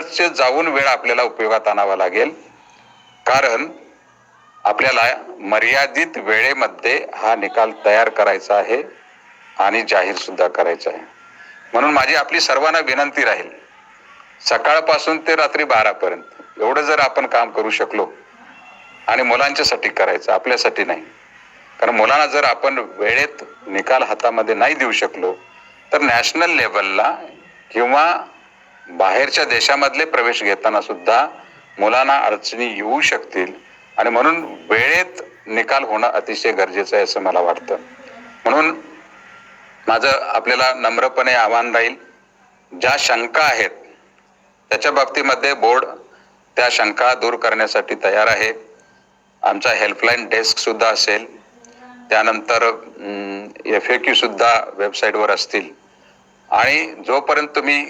बरंचसे जाऊन वेळ आपल्याला उपयोगात आणावा लागेल, कारण आपल्याला मर्यादित वेळेमध्ये हा निकाल तयार करायचा आहे आणि जाहीर सुद्धा करायचा आहे. म्हणून माझी आपली सर्वांना विनंती राहील, सकाळपासून ते रात्री 12 पर्यंत एवढं जर आपण काम करू शकलो, आणि मुलांच्यासाठी करायचं, आपल्यासाठी नाही, कारण मुलांना जर आपण वेळेत निकाल हातामध्ये नाही देऊ शकलो तर नॅशनल लेवलला किंवा बाहेरच्या देशामधले प्रवेश घेताना सुद्धा मुलांना अडचणी येऊ शकतील, आणि म्हणून वेळेत निकाल होणं अतिशय गरजेचं आहे असं मला वाटतं. म्हणून माझं आपल्याला नम्रपणे आवाहन राहील, ज्या शंका आहेत त्याच्या बाबतीमध्ये बोर्ड त्या शंका दूर करण्यासाठी तयार आहे. आमचा हेल्पलाईन डेस्क सुद्धा असेल, त्यानंतर FAQ सुद्धा वेबसाईटवर असतील, आणि जोपर्यंत तुम्ही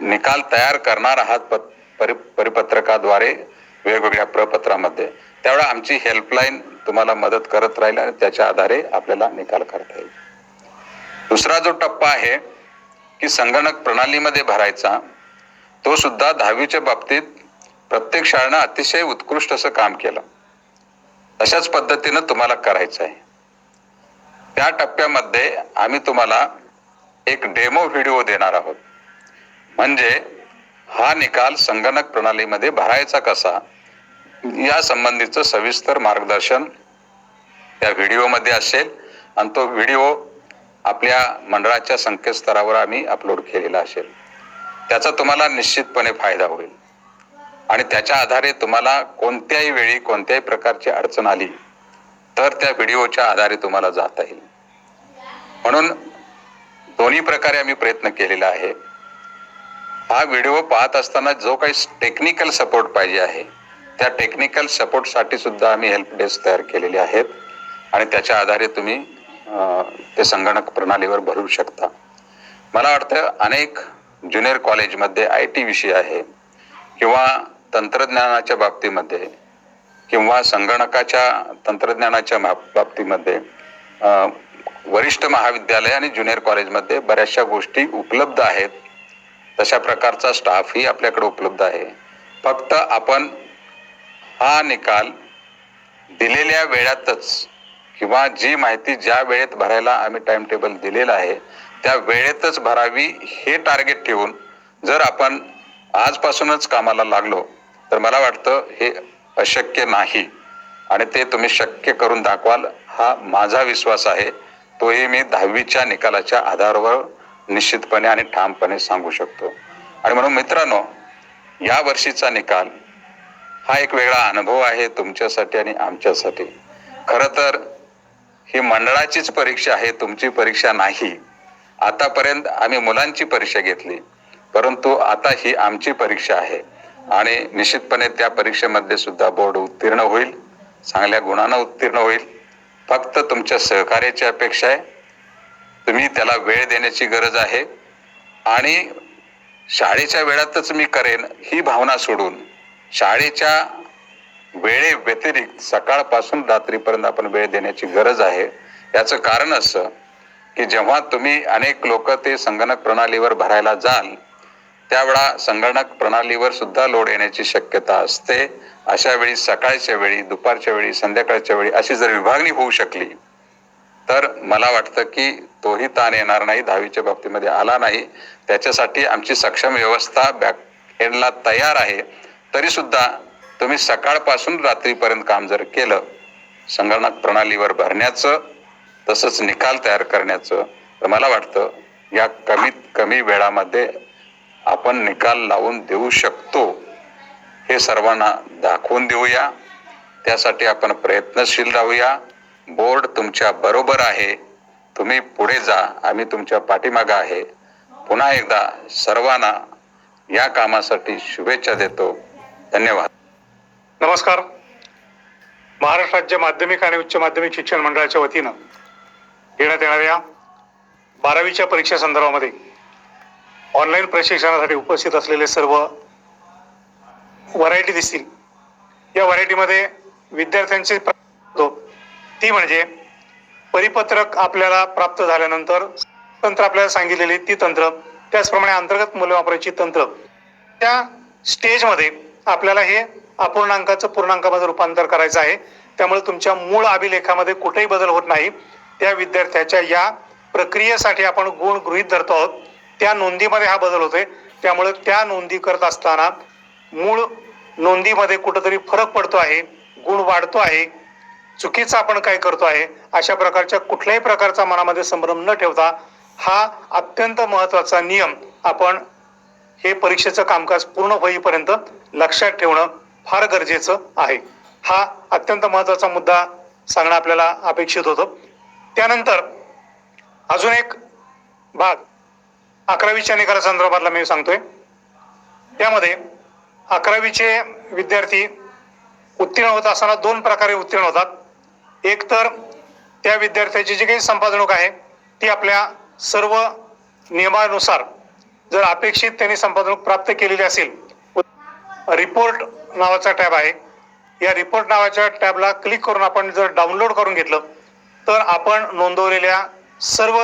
निकाल तयार करणार आहात परिपत्रकाद्वारे वेगवेगळ्या प्रपत्रामध्ये, त्यावेळा आमची हेल्पलाईन तुम्हाला मदत करत राहील आणि त्याच्या आधारे आपल्याला निकाल करता येईल. दुसरा जो टप्पा आहे की संगणक प्रणालीमध्ये भरायचा, तो सुद्धा 10वीच्या बाबतीत प्रत्येक शाळेनं अतिशय उत्कृष्ट असं काम केलं. तशाच पद्धतीनं तुम्हाला करायचं आहे. त्या टप्प्यामध्ये आम्ही तुम्हाला एक डेमो व्हिडिओ देणार आहोत, म्हणजे हा निकाल संगणक प्रणालीमध्ये भरायचा कसा या संबंधीचं सविस्तर मार्गदर्शन त्या व्हिडिओमध्ये असेल, आणि तो व्हिडिओ आपल्या मंडळाच्या संकेतस्थळावर आम्ही अपलोड केलेला असेल. त्याचा तुम्हाला निश्चितपणे फायदा होईल, आणि त्याच्या आधारे तुम्हाला कोणत्याही वेळी कोणत्याही प्रकारची अडचण आली तर त्या व्हिडिओच्या आधारे तुम्हाला जाता येईल. म्हणून दोन्ही प्रकारे आम्ही प्रयत्न केलेला आहे. हा व्हिडिओ पाहत असताना जो काही टेक्निकल सपोर्ट पाहिजे आहे, त्या टेक्निकल सपोर्टसाठी सुद्धा आम्ही हेल्प डेस्क तयार केलेले आहेत, आणि त्याच्या आधारे तुम्ही ते संगणक प्रणालीवर भरू शकता. मला वाटतं अनेक ज्युनियर कॉलेजमध्ये IT विषय आहे, किंवा तंत्रज्ञानाच्या बाबतीमध्ये, किंवा संगणकाच्या तंत्रज्ञानाच्या बाबतीमध्ये वरिष्ठ महाविद्यालय आणि ज्युनियर कॉलेजमध्ये बऱ्याचशा गोष्टी उपलब्ध आहेत. तशा प्रकारचा स्टाफही आपल्याकडे उपलब्ध आहे. फक्त आपण हा निकाल दिलेल्या वेळातच, किंवा जी माहिती ज्या वेळेत भरायला आम्ही टाइम टेबल दिलेला आहे त्या वेळेतच भरावी हे टार्गेट ठेवून जर आपण आजपासूनच कामाला लागलो तर मला वाटतं हे अशक्य नाही, आणि ते तुम्ही शक्य करून दाखवाल हा माझा विश्वास आहे. तोही मी 10वीच्या निकालाच्या आधारावर निश्चितपणे आणि ठामपणे सांगू शकतो. आणि म्हणून मित्रांनो, या वर्षीचा निकाल हा एक वेगळा अनुभव आहे तुमच्यासाठी आणि आमच्यासाठी. खरं तर ही मंडळाचीच परीक्षा आहे, तुमची परीक्षा नाही. आतापर्यंत आम्ही मुलांची परीक्षा घेतली, परंतु आता ही आमची परीक्षा आहे, आणि निश्चितपणे त्या परीक्षेमध्ये सुद्धा बोर्ड उत्तीर्ण होईल, चांगल्या गुणानं उत्तीर्ण होईल. फक्त तुमच्या सहकार्याची अपेक्षा आहे. तुम्ही त्याला वेळ देण्याची गरज आहे, आणि शाळेच्या वेळातच मी करेन ही भावना सोडून शाळेच्या वेळे व्यतिरिक्त सकाळपासून रात्रीपर्यंत आपण वेळ देण्याची गरज आहे. याचं कारण असं की जेव्हा तुम्ही अनेक लोक ते संगणक प्रणालीवर भरायला जाल त्यावेळा संगणक प्रणालीवर सुद्धा लोड येण्याची शक्यता असते. अशा वेळी सकाळच्या वेळी, दुपारच्या वेळी, संध्याकाळच्या वेळी अशी जर विभागणी होऊ शकली तर मला वाटतं की तोही ताण येणार नाही, 10वीच्या बाबतीमध्ये आला नाही. त्याच्यासाठी आमची सक्षम व्यवस्था बॅक एंडला तयार आहे. तरी सुद्धा तुम्ही सकाळपासून रात्रीपर्यंत काम जर केलं संगणक प्रणालीवर भरण्याचं तसंच निकाल तयार करण्याचं, तर मला वाटतं या कमीत कमी वेळामध्ये आपण निकाल लावून देऊ शकतो. हे सर्वांना दाखवून देऊया. त्यासाठी आपण प्रयत्नशील राहूया. बोर्ड तुमच्या बरोबर आहे. तुम्ही पुढे जा, आम्ही तुमच्या पाठीमागे आहे. पुन्हा एकदा सर्वांना या कामासाठी शुभेच्छा देतो. धन्यवाद. नमस्कार. महाराष्ट्र राज्य माध्यमिक आणि उच्च माध्यमिक शिक्षण मंडळाच्या वतीनं घेण्यात येणाऱ्या 12वीच्या परीक्षा संदर्भामध्ये ऑनलाईन प्रशिक्षणासाठी उपस्थित असलेले सर्व व्हरायटी दिसतील. या व्हरायटीमध्ये विद्यार्थ्यांची ती म्हणजे परिपत्रक आपल्याला प्राप्त झाल्यानंतर तंत्र आपल्याला सांगितलेली ती तंत्र, त्याचप्रमाणे अंतर्गत मूल्यमापनाची तंत्र, त्या स्टेजमध्ये आपल्याला हे अपूर्णांकाचं पूर्णांकामध्ये रूपांतर करायचं आहे. त्यामुळे तुमच्या मूळ अभिलेखामध्ये कुठेही बदल होत नाही. त्या विद्यार्थ्याच्या या प्रक्रियेसाठी आपण गुण गृहीत धरतो आहोत, त्या नोंदीमध्ये हा बदल होतोय. त्यामुळे त्या नोंदी करत असताना मूळ नोंदीमध्ये कुठेतरी फरक पडतो आहे, गुण वाढतो आहे, चुकीचं आपण काय करतो आहे, अशा प्रकारच्या कुठल्याही प्रकारचा मनामध्ये संभ्रम न ठेवता हा अत्यंत महत्वाचा नियम आपण हे परीक्षेचं कामकाज पूर्ण होईपर्यंत लक्षात ठेवणं फार गरजेचं आहे. हा अत्यंत महत्वाचा मुद्दा सांगणं आपल्याला अपेक्षित होतं. त्यानंतर अजून एक भाग 11वीच्या निकालासंदर्भातला मी सांगतोय. त्यामध्ये 11वीचे विद्यार्थी उत्तीर्ण होत असताना 2 प्रकारे उत्तीर्ण होतात. एक तर त्या विद्यार्थ्याची जी काही संपादणूक आहे ती आपल्या सर्व नियमानुसार जर अपेक्षित त्यांनी संपादणूक प्राप्त केलेली असेल, रिपोर्ट नावाचा टॅब आहे, या रिपोर्ट नावाच्या टॅबला क्लिक करून आपण जर डाउनलोड करून घेतलं तर आपण नोंदवलेल्या सर्व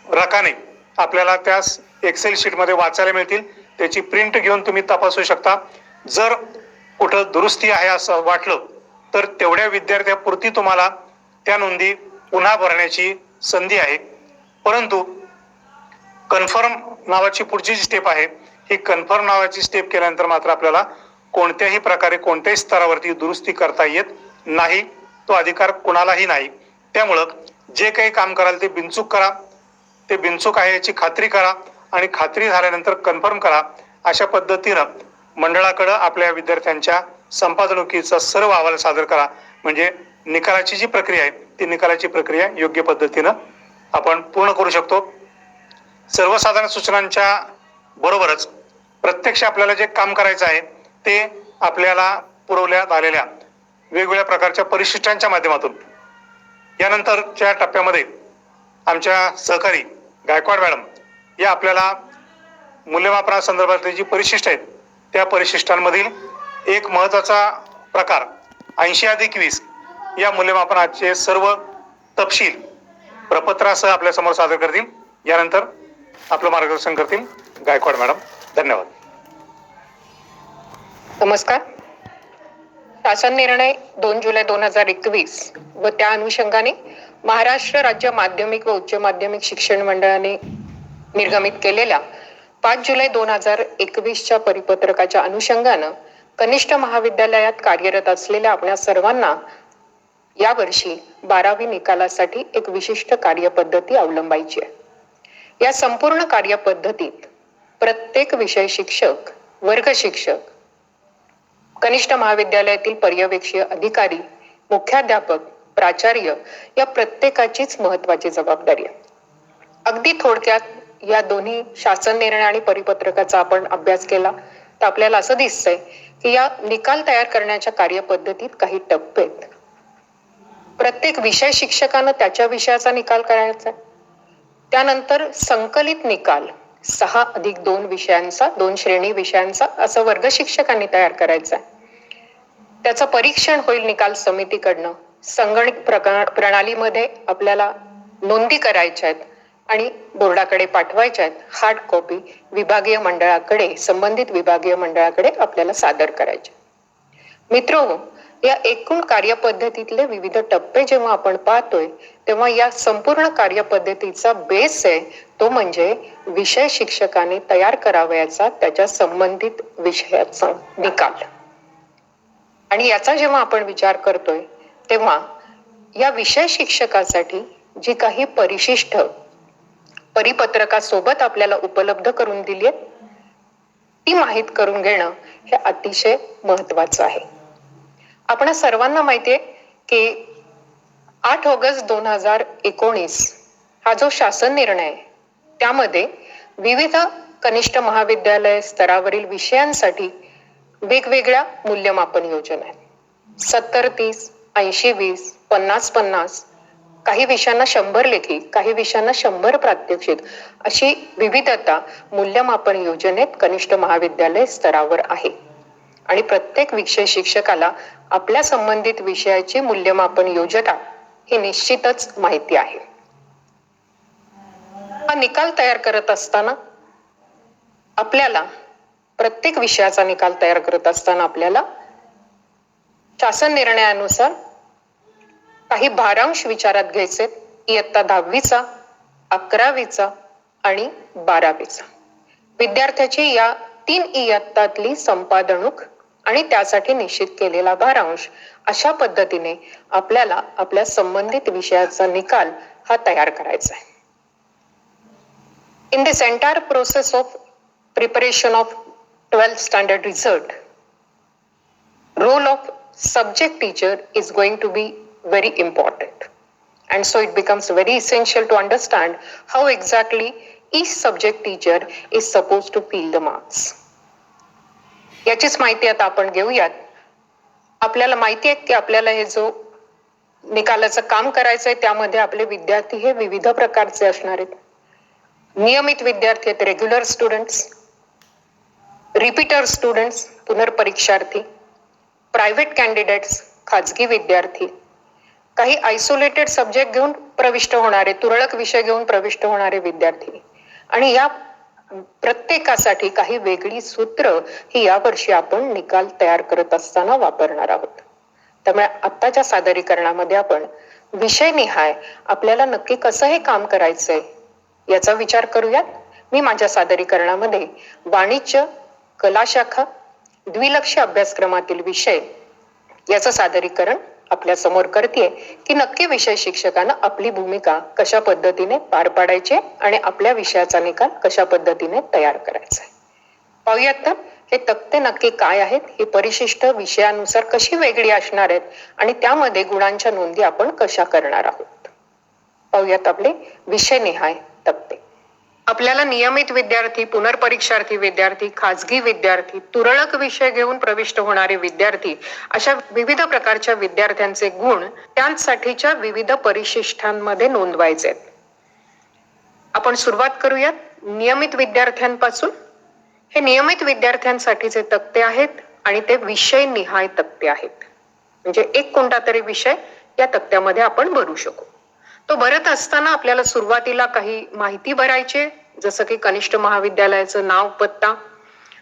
रकाने आपल्याला त्या एक्सेल शीटमध्ये वाचायला मिळतील. त्याची प्रिंट घेऊन तुम्ही तपासू शकता. जर कुठं दुरुस्ती आहे असं वाटलं तर तेवढ्या विद्यार्थ्यापुरती तुम्हाला त्या नोंदी पुन्हा भरण्याची संधी आहे. परंतु कन्फर्म नावाची पुढची जी स्टेप आहे, ही कन्फर्म नावाची स्टेप केल्यानंतर मात्र आपल्याला कोणत्याही प्रकारे कोणत्याही स्तरावरती दुरुस्ती करता येत नाही. तो अधिकार कुणालाही नाही. त्यामुळं जे काही काम कराल ते बिनचूक करा, ते बिनचूक आहे याची खात्री करा आणि खात्री झाल्यानंतर कन्फर्म करा. अशा पद्धतीनं मंडळाकडे आपल्या विद्यार्थ्यांच्या संपादणुकीचा सर्व अहवाल सादर करा. म्हणजे निकालाची जी प्रक्रिया आहे ती निकालाची प्रक्रिया योग्य पद्धतीनं आपण पूर्ण करू शकतो. सर्वसाधारण सूचनांच्या बरोबरच प्रत्यक्ष आपल्याला जे काम करायचं आहे ते आपल्याला पुरवण्यात आलेल्या वेगवेगळ्या प्रकारच्या परिशिष्टांच्या माध्यमातून यानंतरच्या टप्प्यामध्ये आमच्या सहकारी गायकवाड मॅडम या आपल्याला मूल्यमापनासंदर्भातली जी परिशिष्ट आहेत त्या परिशिष्टांमधील एक महत्वाचा प्रकार 80+20 या मूल्यमापनाचे सर्व तपशील प्रपत्रासह आपल्या समोर सादर करतील. यानंतर आपलं मार्गदर्शन करतील गायकवाड मॅडम. धन्यवाद. नमस्कार. शासन निर्णय 2 जुलै 2021 व त्या अनुषंगाने महाराष्ट्र राज्य माध्यमिक व उच्च माध्यमिक शिक्षण मंडळाने निर्गमित केलेल्या 5 जुलै 2021च्या परिपत्रकाच्या अनुषंगानं कनिष्ठ महाविद्यालयात कार्यरत असलेल्या आपल्या सर्वांना यावर्षी 12वी निकालासाठी एक विशिष्ट कार्यपद्धती अवलंबायची आहे. या संपूर्ण कार्यपद्धतीत प्रत्येक विषय शिक्षक, वर्ग शिक्षक, कनिष्ठ महाविद्यालयातील पर्यवेक्षीय अधिकारी, मुख्याध्यापक, प्राचार्य या प्रत्येकाचीच महत्वाची जबाबदारी आहे. अगदी थोडक्यात या दोन्ही शासन निर्णय आणि परिपत्रकाचा आपण अभ्यास केला तर आपल्याला असं दिसतंय की या निकाल तयार करण्याच्या कार्यपद्धतीत काही टप्पे आहेत. प्रत्येक विषय शिक्षकानं त्याच्या विषयाचा निकाल करायचा. त्यानंतर संकलित निकाल 6+2 विषयांचा, 2 श्रेणी विषयांचा असं वर्ग शिक्षकांनी तयार करायचा. त्याचं परीक्षण होईल निकाल समितीकडनं. संगणक प्रणालीमध्ये आपल्याला नोंदी करायच्या आहेत आणि बोर्डाकडे पाठवायच्या आहेत. हार्ड कॉपी विभागीय मंडळाकडे, संबंधित विभागीय मंडळाकडे आपल्याला सादर करायचे. मित्रहो, या एकूण कार्यपद्धतीतले विविध टप्पे जेव्हा आपण पाहतोय तेव्हा या संपूर्ण कार्यपद्धतीचा बेस आहे तो म्हणजे विषय शिक्षकाने तयार करावयाचा त्याच्या संबंधित विषयाचा निकाल. आणि याचा जेव्हा आपण विचार करतोय तेव्हा या विषय शिक्षकासाठी जी काही परिशिष्ट परिपत्रकासोबत आपल्याला उपलब्ध करून दिली आहेत ती माहीत करून घेणं हे अतिशय महत्वाचं आहे. आपण सर्वांना माहितीये की 8 ऑगस्ट 2019 हा जो शासन निर्णय आहे त्यामध्ये विविध कनिष्ठ महाविद्यालय स्तरावरील विषयांसाठी वेगवेगळ्या मूल्यमापन योजना आहेत. 70-30, 80-20, 50-50, काही विषयांना 100 लेखी, काही विषयांना 100 प्रात्यक्षिक अशी विविधता मूल्यमापन योजनेत कनिष्ठ महाविद्यालय स्तरावर आहे. आणि प्रत्येक विषय शिक्षकाला आपल्या संबंधित विषयाची मूल्यमापन योजना ही निश्चितच माहिती आहे. हा निकाल तयार करत असताना आपल्याला प्रत्येक विषयाचा निकाल तयार करत असताना आपल्याला शासन निर्णयानुसार काही भारांश विचारात घ्यायचे. इयत्ता 10वीचा, 11वीचा आणि 12वीचा. विद्यार्थ्याची या 3 इयत्तातली संपादणूक आणि त्यासाठी निश्चित केलेला भारांश अशा पद्धतीने आपल्याला आपल्या संबंधित विषयाचा निकाल हा तयार करायचा आहे. In this entire process of preparation of 12th standard result, role of subject teacher is going to be very important. And so it becomes very essential to understand how exactly each subject teacher is supposed to fill the marks. याचीच माहिती आता आपण घेऊयात. आपल्याला माहिती आहे की आपल्याला हे जो निकालाचं काम करायचंय त्यामध्ये आपले विद्यार्थी हे विविध प्रकारचे असणार आहेत. नियमित विद्यार्थी आहेत, रेग्युलर स्टुडंट्स, रिपीटर स्टुडंट्स, पुनर्परीक्षार्थी, प्रायव्हेट कॅन्डिडेट्स, खाजगी विद्यार्थी, काही आयसोलेटेड सब्जेक्ट घेऊन प्रविष्ट होणारे, तुरळक विषय घेऊन प्रविष्ट होणारे विद्यार्थी आणि या प्रत्येकासाठी काही वेगळी सूत्र ही यावर्षी आपण निकाल तयार करत असताना वापरणार आहोत. त्यामुळे आत्ताच्या सादरीकरणामध्ये आपण विषयनिहाय आपल्याला नक्की कसं हे काम करायचंय याचा विचार करूयात. मी माझ्या सादरीकरणामध्ये वाणिज्य, कला शाखा, द्विलक्ष्य अभ्यासक्रमातील विषय याचं सादरीकरण आपल्या समोर करतेय की नक्की विषय शिक्षकांना आपली भूमिका कशा पद्धतीने पार पाडायची आणि आपल्या विषयाचा निकाल कशा पद्धतीने तयार करायचा आहे. पाहूयात तर हे तक्ते नक्की काय आहेत, ही परिशिष्ट विषयानुसार कशी वेगळी असणार आहेत आणि त्यामध्ये गुणांच्या नोंदी आपण कशा करणार आहोत. पाहूयात आपले विषयनिहाय तक्ते. आपल्याला नियमित विद्यार्थी, पुनर्परीक्षार्थी विद्यार्थी, खाजगी विद्यार्थी, तुरळक विषय घेऊन प्रविष्ट होणारे विद्यार्थी अशा विविध प्रकारच्या विद्यार्थ्यांचे गुण त्यांसाठीच्या विविध परिशिष्टांमध्ये नोंदवायचे आहेत. आपण सुरुवात करूयात नियमित विद्यार्थ्यांपासून. हे नियमित विद्यार्थ्यांसाठीचे तक्ते आहेत आणि ते विषय निहाय तक्ते आहेत. म्हणजे एक कोणता तरी विषय या तक्त्यामध्ये आपण भरू शकू. तो भरत असताना आपल्याला सुरुवातीला काही माहिती भरायची, जसं की कनिष्ठ महाविद्यालयाचं नाव, पत्ता,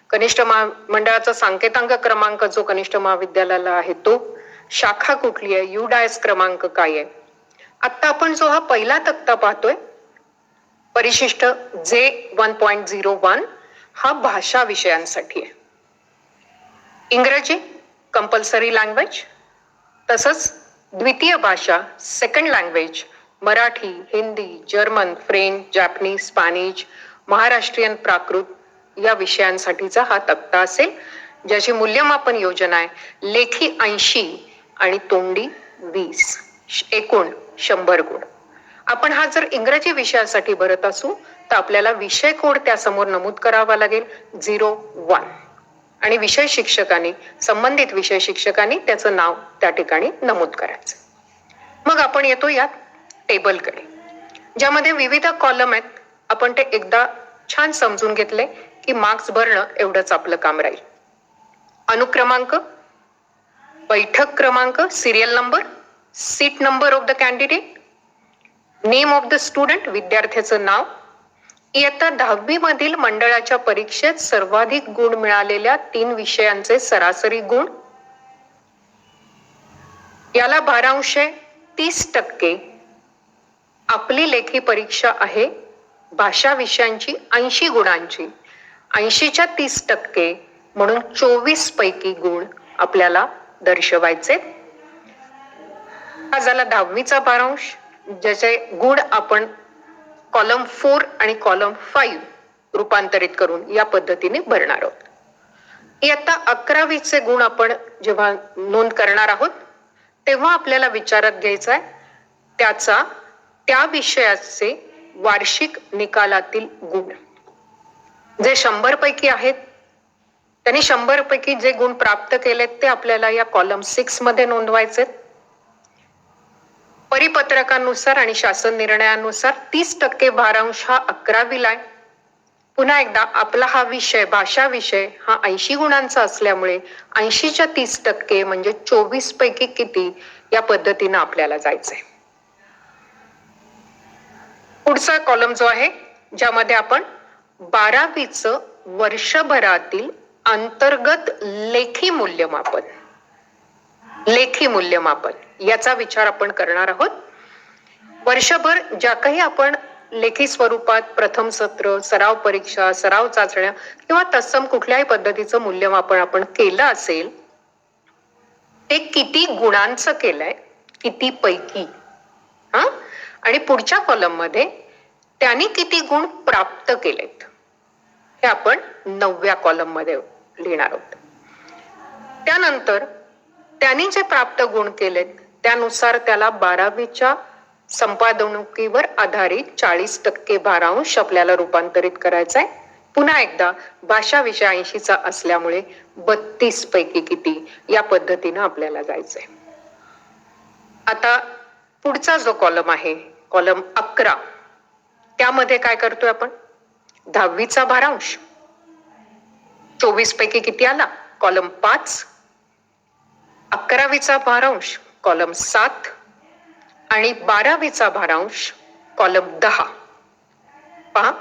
कनिष्ठ महामंडळाचा सांकेतांक क्रमांक जो कनिष्ठ महाविद्यालयाला आहे तो, शाखा कुठली आहे, UDIS क्रमांक काय आहे. आता आपण जो हा पहिला तक्ता पाहतोय परिशिष्ट J1.01 हा भाषा विषयांसाठी आहे. इंग्रजी कंपल्सरी लँग्वेज, तसंच द्वितीय भाषा second language Marathi, Hindi, German, French, Japanese, Spanish, Maharashtrian Prakrit या विषयांसाठीचा हा तक्ता असेल, ज्याची मूल्यमापन योजना आहे लेखी 80 आणि तोंडी 20, एकूण 100 गुण. आपण हा जर इंग्रजी विषयासाठी भरत असू तर आपल्याला विषय कोड त्यासमोर नमूद करावा लागेल 01 आणि विषय शिक्षकांनी, संबंधित विषय शिक्षकांनी त्याचं नाव त्या ठिकाणी नमूद करायचं. मग आपण येतो या टेबलकडे, ज्यामध्ये विविध कॉलम आहेत. आपण ते एकदा छान समजून घेतले की मार्क्स भरणं एवढंच आपलं काम राहील. अनुक्रमांक, बैठक क्रमांक, serial number, seat number of the candidate, name of the student, विद्यार्थ्याचं नाव, इयत्ता 10वी मधील मंडळाच्या परीक्षेत सर्वाधिक गुण मिळालेल्या 3 विषयांचे सरासरी गुण, याला भारांश 30%. आपली लेखी परीक्षा आहे भाषा विषयांची 80 गुणांची, 80च्या 30% म्हणून 24 पैकी गुण आपल्याला दर्शवायचे. हा झाला 10वीचा भारांश, ज्याचे गुण आपण कॉलम 4 आणि कॉलम 5 रूपांतरित करून या पद्धतीने भरणार आहोत. इयत्ता 11वीचे गुण आपण जेव्हा नोंद करणार आहोत तेव्हा आपल्याला विचारात घ्यायचा आहे त्याचा त्या विषयाचे वार्षिक निकालातील गुण. जे 100 पैकी आहेत त्यांनी 100 पैकी जे गुण प्राप्त केलेत ते आपल्याला या कॉलम 6 मध्ये नोंदवायचे. परिपत्रकानुसार आणि शासन निर्णयानुसार 30% भारांश हा 11वीला आहे. पुन्हा एकदा आपला हा विषय भाषा विषय हा 80 गुणांचा असल्यामुळे 80च्या 30% म्हणजे 24 पैकी किती या पद्धतीनं आपल्याला जायचंय. पुढचा कॉलम जो आहे ज्यामध्ये आपण 12वीचं वर्षभरातील अंतर्गत लेखी मूल्यमापन याचा विचार आपण करणार आहोत. वर्षभर ज्या काही आपण लेखी स्वरूपात प्रथम सत्र, सराव परीक्षा, सराव चाचण्या किंवा तत्सम कुठल्याही पद्धतीचं मूल्यमापन आपण केलं असेल, ते किती गुणांचं केलंय, किती पैकी, आणि पुढच्या कॉलम मध्ये त्यांनी किती गुण प्राप्त केलेत हे आपण 9व्या कॉलम मध्ये लिहिणार आहोत. त्यानंतर त्यांनी जे प्राप्त गुण केलेत त्यानुसार त्याला 12वीच्या संपादनुकीवर आधारित 40% भारांश आपल्याला रूपांतरित करायचंय. पुन्हा एकदा भाषा विषय 80चा असल्यामुळे 32 पैकी किती या पद्धतीनं आपल्याला जायचंय. आता पुढचा जो कॉलम आहे, कॉलम 11, त्यामध्ये काय करतोय आपण? 10वीचा भारांश 24 पैकी किती आला? कॉलम 5. 11वीचा भारांश कॉलम 7 आणि 12वीचा भारांश कॉलम 10. पहा,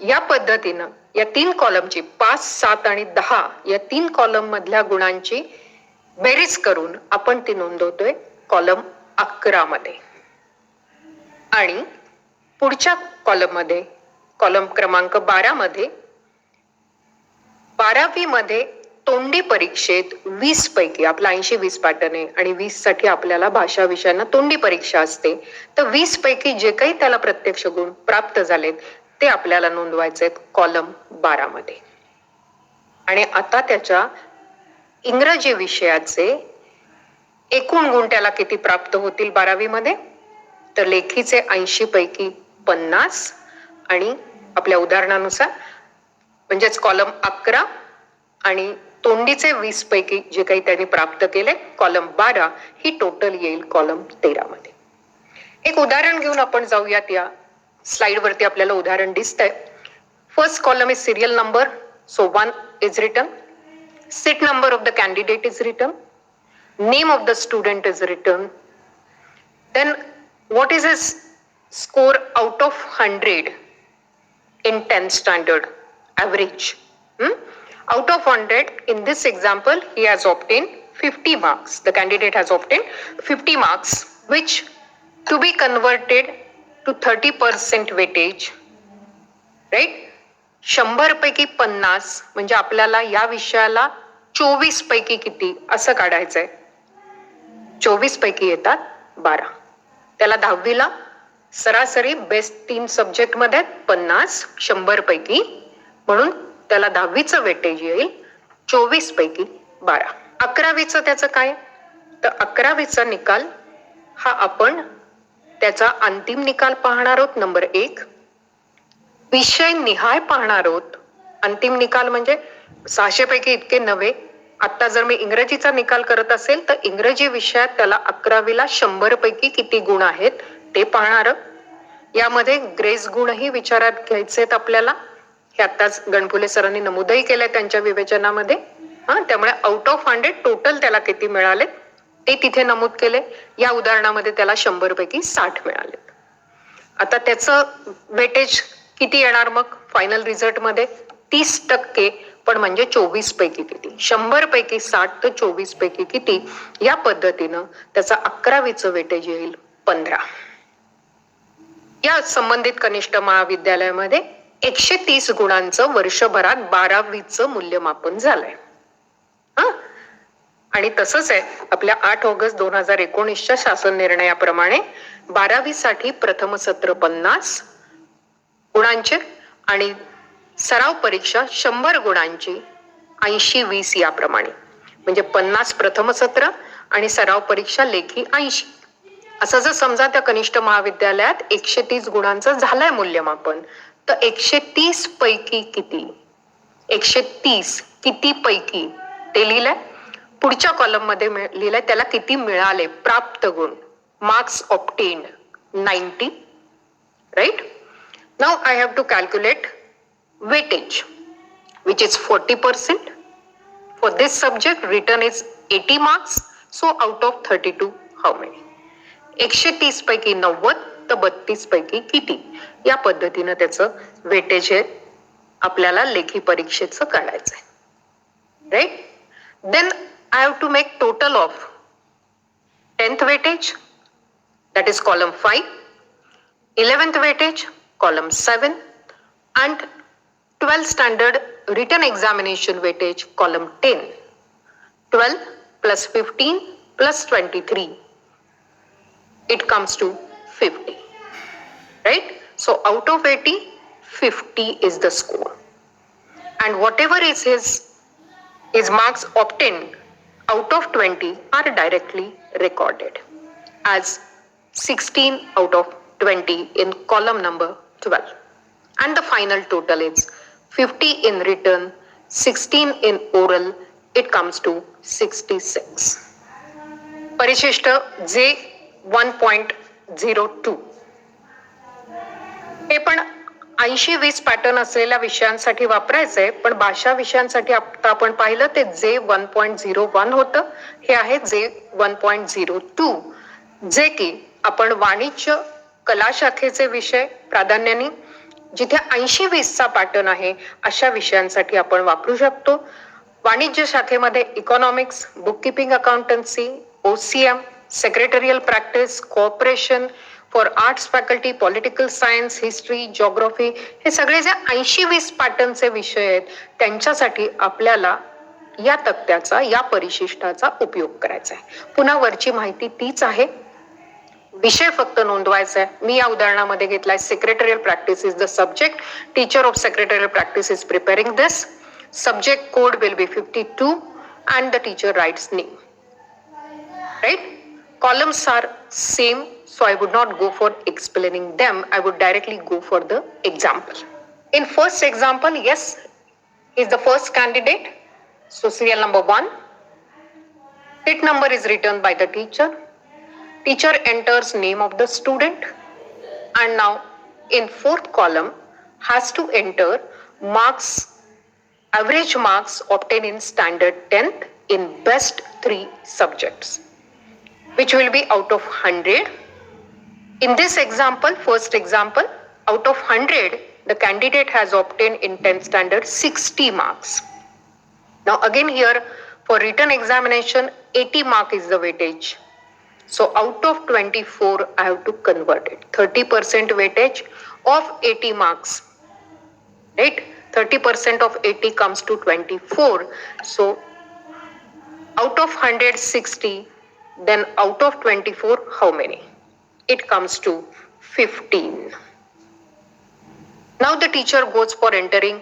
या पद्धतीनं या 3 कॉलमची 5, 7 आणि 10 या 3 कॉलम मधल्या गुणांची बेरीज करून आपण ती नोंदवतोय कॉलम 11 मध्ये. आणि पुढच्या कॉलम मध्ये, कॉलम क्रमांक 12 मध्ये, 12वी मध्ये तोंडी परीक्षेत 20 पैकी आपला 80-20 पॅटर्न आहे आणि 20 साठी आपल्याला भाषा विषयांना तोंडी परीक्षा असते, तर 20 पैकी जे काही त्याला प्रत्यक्ष गुण प्राप्त झालेत ते आपल्याला नोंदवायचे आहेत कॉलम 12 मध्ये. आणि आता त्याच्या इंग्रजी विषयाचे एकूण गुण त्याला किती प्राप्त होतील 12वी मध्ये? तर लेखीचे 80 पैकी 50 आणि आपल्या उदाहरणानुसार म्हणजेच कॉलम 11 आणि तोंडीचे 20 पैकी जे काही त्यांनी प्राप्त केले कॉलम 12 ही टोटल येईल कॉलम 13 मध्ये. एक उदाहरण घेऊन आपण जाऊयात. या स्लाइड वरती आपल्याला उदाहरण दिसतंय. First column is serial number, so 1 is written. Seat number of the candidate is written. Name of the student is written. Then what is his score out of 100 in 10th standard average? Out of 100, in this example, he has obtained 50 marks. The candidate has obtained 50 marks, which to be converted to 30% weightage, right? 100 पैकी 50 म्हणजे आपल्याला या विषयाला 24 पैकी किती असं काढायचंय. 24 पैकी येतात 12. त्याला 10वीला सरासरी बेस्ट 3 सब्जेक्ट मध्ये 50, 100 पैकी, म्हणून त्याला 10वीचं वेटेज येईल 24 पैकी 12. 11वीचं त्याचं काय? तर 11वीचा निकाल हा आपण त्याचा अंतिम निकाल पाहणार आहोत. नंबर 1 विषय निहाय पाहणार आहोत. अंतिम निकाल म्हणजे 600 पैकी इतके नव्हे. आता जर मी इंग्रजीचा निकाल करत असेल तर इंग्रजी विषयात त्याला 11वीला 100 पैकी किती गुण आहेत ते पाहणार. यामध्ये ग्रेस गुणही विचारात घ्यायचेत आपल्याला. हे आताच गणपुले सरांनी नमूदही केलंय त्यांच्या विवेचनामध्ये. त्यामुळे आउट ऑफ 100 टोटल त्याला किती मिळाले ते तिथे नमूद केले. या उदाहरणामध्ये त्याला 100 पैकी 60 मिळाले. आता त्याचं वेटेज किती येणार मग फायनल रिझल्ट मध्ये? 30%, पण म्हणजे 24 पैकी किती? 100 पैकी 60 तर 24 पैकी किती? या पद्धतीनं त्याचा 11वीचं वेटेज येईल 15. या संबंधित कनिष्ठ महाविद्यालयामध्ये 130 गुणांचं वर्षभरात 12वीचं मूल्यमापन झालंय. आणि तसंच आहे आपल्या 8 ऑगस्ट 2019च्या शासन निर्णयाप्रमाणे 12वी साठी प्रथम सत्र 50 गुणांचे आणि सराव परीक्षा 100 गुणांची 80-20 याप्रमाणे, म्हणजे 50 प्रथम सत्र आणि सराव परीक्षा लेखी 80. असं जर समजा त्या कनिष्ठ महाविद्यालयात 130 गुणांचं झालंय मूल्यमापन, तर 130 पैकी किती? 130 किती पैकी ते लिहिलंय. पुढच्या कॉलम मध्ये लिहिलंय त्याला किती मिळाले प्राप्त गुण. Marks obtained 90, right. Now I have to calculate weightage, which is 40%. For this subject, written is 80 marks. So out of 32, how many? 130 पैकी 90 तर 32 पैकी किती? या पद्धतीनं त्याचं वेटेज हे आपल्याला लेखी परीक्षेचं काढायचंय. right? Then I have to make total of 10th weightage, that is column 5, 11th weightage, column 7, and 12 standard written examination weightage, column 10. 12 plus 15 plus 23, it comes to 50, right? So out of 80, 50 is the score. And whatever is his marks obtained out of 20 are directly recorded as 16 out of 20 in column number 12. And the final total is 50 in written, 16 in oral, it comes to 66. परिशिष्ट जे 1.02 हे पण 80-20 pattern असलेल्या विषयांसाठी वापरायचं आहे, पण भाषा विषयांसाठी आता आपण पाहिलं ते जे 1.01 होतं, हे आहे जे 1.02, जे की आपण वाणिज्य कला शाखेचे विषय प्राधान्याने जिथे 80-20चा पॅटर्न आहे अशा विषयांसाठी आपण वापरू शकतो. वाणिज्य शाखेमध्ये economics, bookkeeping accountancy, OCM, secretarial practice, cooperation, for arts faculty, political science, history, geography, हे सगळे जे 80-20 पॅटर्नचे विषय आहेत त्यांच्यासाठी आपल्याला या तक्त्याचा, या परिशिष्टाचा उपयोग करायचा आहे. पुन्हा वरची माहिती तीच आहे, विषय फक्त नोंदवायचा आहे. मी या उदाहरणामध्ये घेतलाय secretarial practice is the subject, teacher of secretarial practice is preparing this, subject code will be 52 and the teacher writes name, right? Columns are same, so I would not go for explaining them, I would directly go for the example. In first example, yes is the first candidate, so serial number 1, seat number is written by the teacher, teacher enters name of the student, and now in fourth column has to enter marks, average marks obtained in standard 10th in best 3 subjects, which will be out of 100. In this example, first example, out of 100, the candidate has obtained in 10th standard 60 marks. Now again here, for written examination, 80 mark is the weightage. So out of 24, I have to convert it. 30% weightage of 80 marks, right? 30% of 80 comes to 24. So out of 160, then out of 24, how many? It comes to 15. Now the teacher goes for entering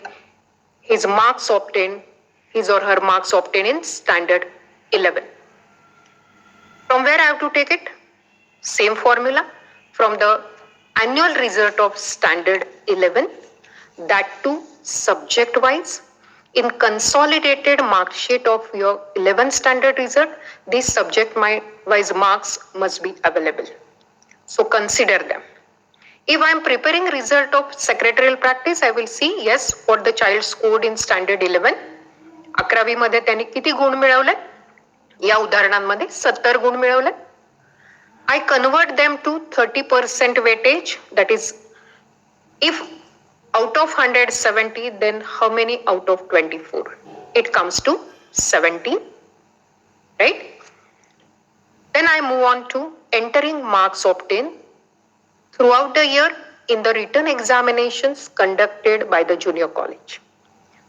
his marks obtained, his or her marks obtained in standard 11. From where I have to take it? Same formula, from the annual result of standard 11, that too subject wise. In consolidated mark sheet of your 11th standard result, these subject wise marks must be available. So consider them. If I am preparing result of secretarial practice, I will see, yes, what the child scored in standard 11. 11वी मध्ये त्यांनी किती गुण मिळवले? या उदाहरणांमध्ये 70 गुण मिळवले. I convert them to 30% weightage, that is, if out of 170, then how many out of 24? It comes to 17, right? Then I move on to entering marks obtained throughout the year in the written examinations conducted by the junior college.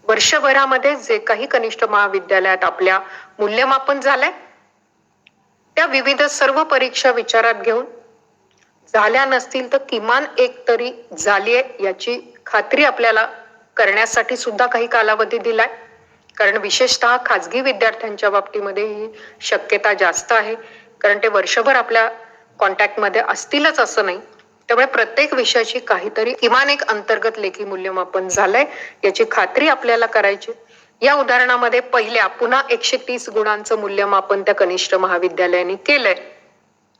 वर्षभरामध्ये जे काही कनिष्ठ महाविद्यालयात आपल्या मूल्यमापन झालंय त्या विविध सर्व परीक्षा विचारात घेऊन झाल्या नसतील तर किमान एक तरी झालीये याची खात्री आपल्याला करण्यासाठी सुद्धा काही कालावधी दिलाय. कारण विशेषतः खाजगी विद्यार्थ्यांच्या बाबतीमध्ये ही शक्यता जास्त आहे, कारण ते वर्षभर आपल्या कॉन्टॅक्ट मध्ये असतीलच असं नाही. त्यामुळे प्रत्येक विषयाची काहीतरी किमान एक अंतर्गत लेखी मूल्यमापन झालंय याची खात्री आपल्याला करायची. या उदाहरणामध्ये पहिल्या पुन्हा 130 गुणांचं मूल्यमापन त्या कनिष्ठ महाविद्यालयाने केलंय.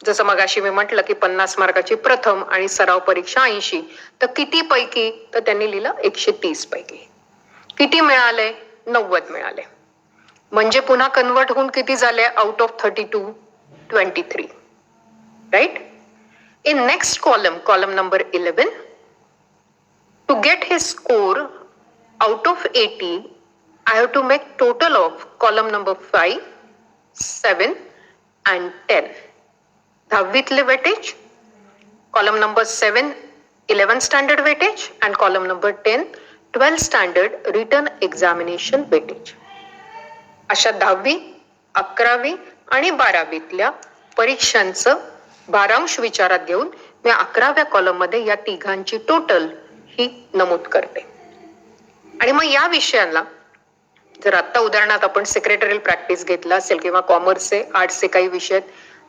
जसं मगाशी मी म्हटलं की 50 मार्काची प्रथम आणि सराव परीक्षा 80, तर किती पैकी? तर त्यांनी लिहिलं 130 पैकी. किती मिळाले? 90 मिळाले. म्हणजे पुन्हा कन्वर्ट होऊन किती झाले? Out of 32, 23, right? In next column, column number 11, to get his score out of 80, I have to make total of column number 5, 7 and 10. दहावीतले weightage, column number 7, 11 standard weightage and column number 10, 12 standard written examination weightage. अशा 10वी, 11वी आणि 12वीतल्या परीक्षांचं भारांश विचारात घेऊन मी 11व्या column मध्ये या तिघांची टोटल ही नमूद करते. आणि मग या विषयांना जर आता उदाहरणार्थ आपण सेक्रेटरियल प्रॅक्टिस घेतला असेल किंवा कॉमर्सचे आर्ट्सचे काही विषय,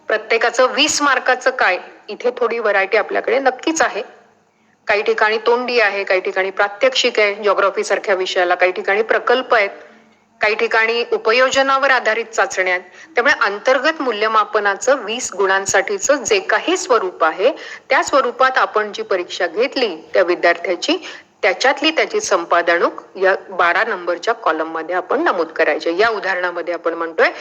प्रत्येकाचं 20 मार्काचं काय, इथे थोडी व्हरायटी आपल्याकडे नक्कीच आहे. काही ठिकाणी तोंडी आहे, काही ठिकाणी प्रात्यक्षिक आहे जिओग्राफी सारख्या विषयाला, काही ठिकाणी प्रकल्प आहेत, काही ठिकाणी उपयोजनावर आधारित चाचण्या आहेत. त्यामुळे अंतर्गत मूल्यमापनाचं 20 गुणांसाठीचं जे काही स्वरूप आहे त्या स्वरूपात आपण जी परीक्षा घेतली त्या विद्यार्थ्याची, त्याच्यातली त्याची संपादणूक या 12 नंबरच्या कॉलम मध्ये आपण नमूद करायचे. या उदाहरणामध्ये आपण म्हणतोय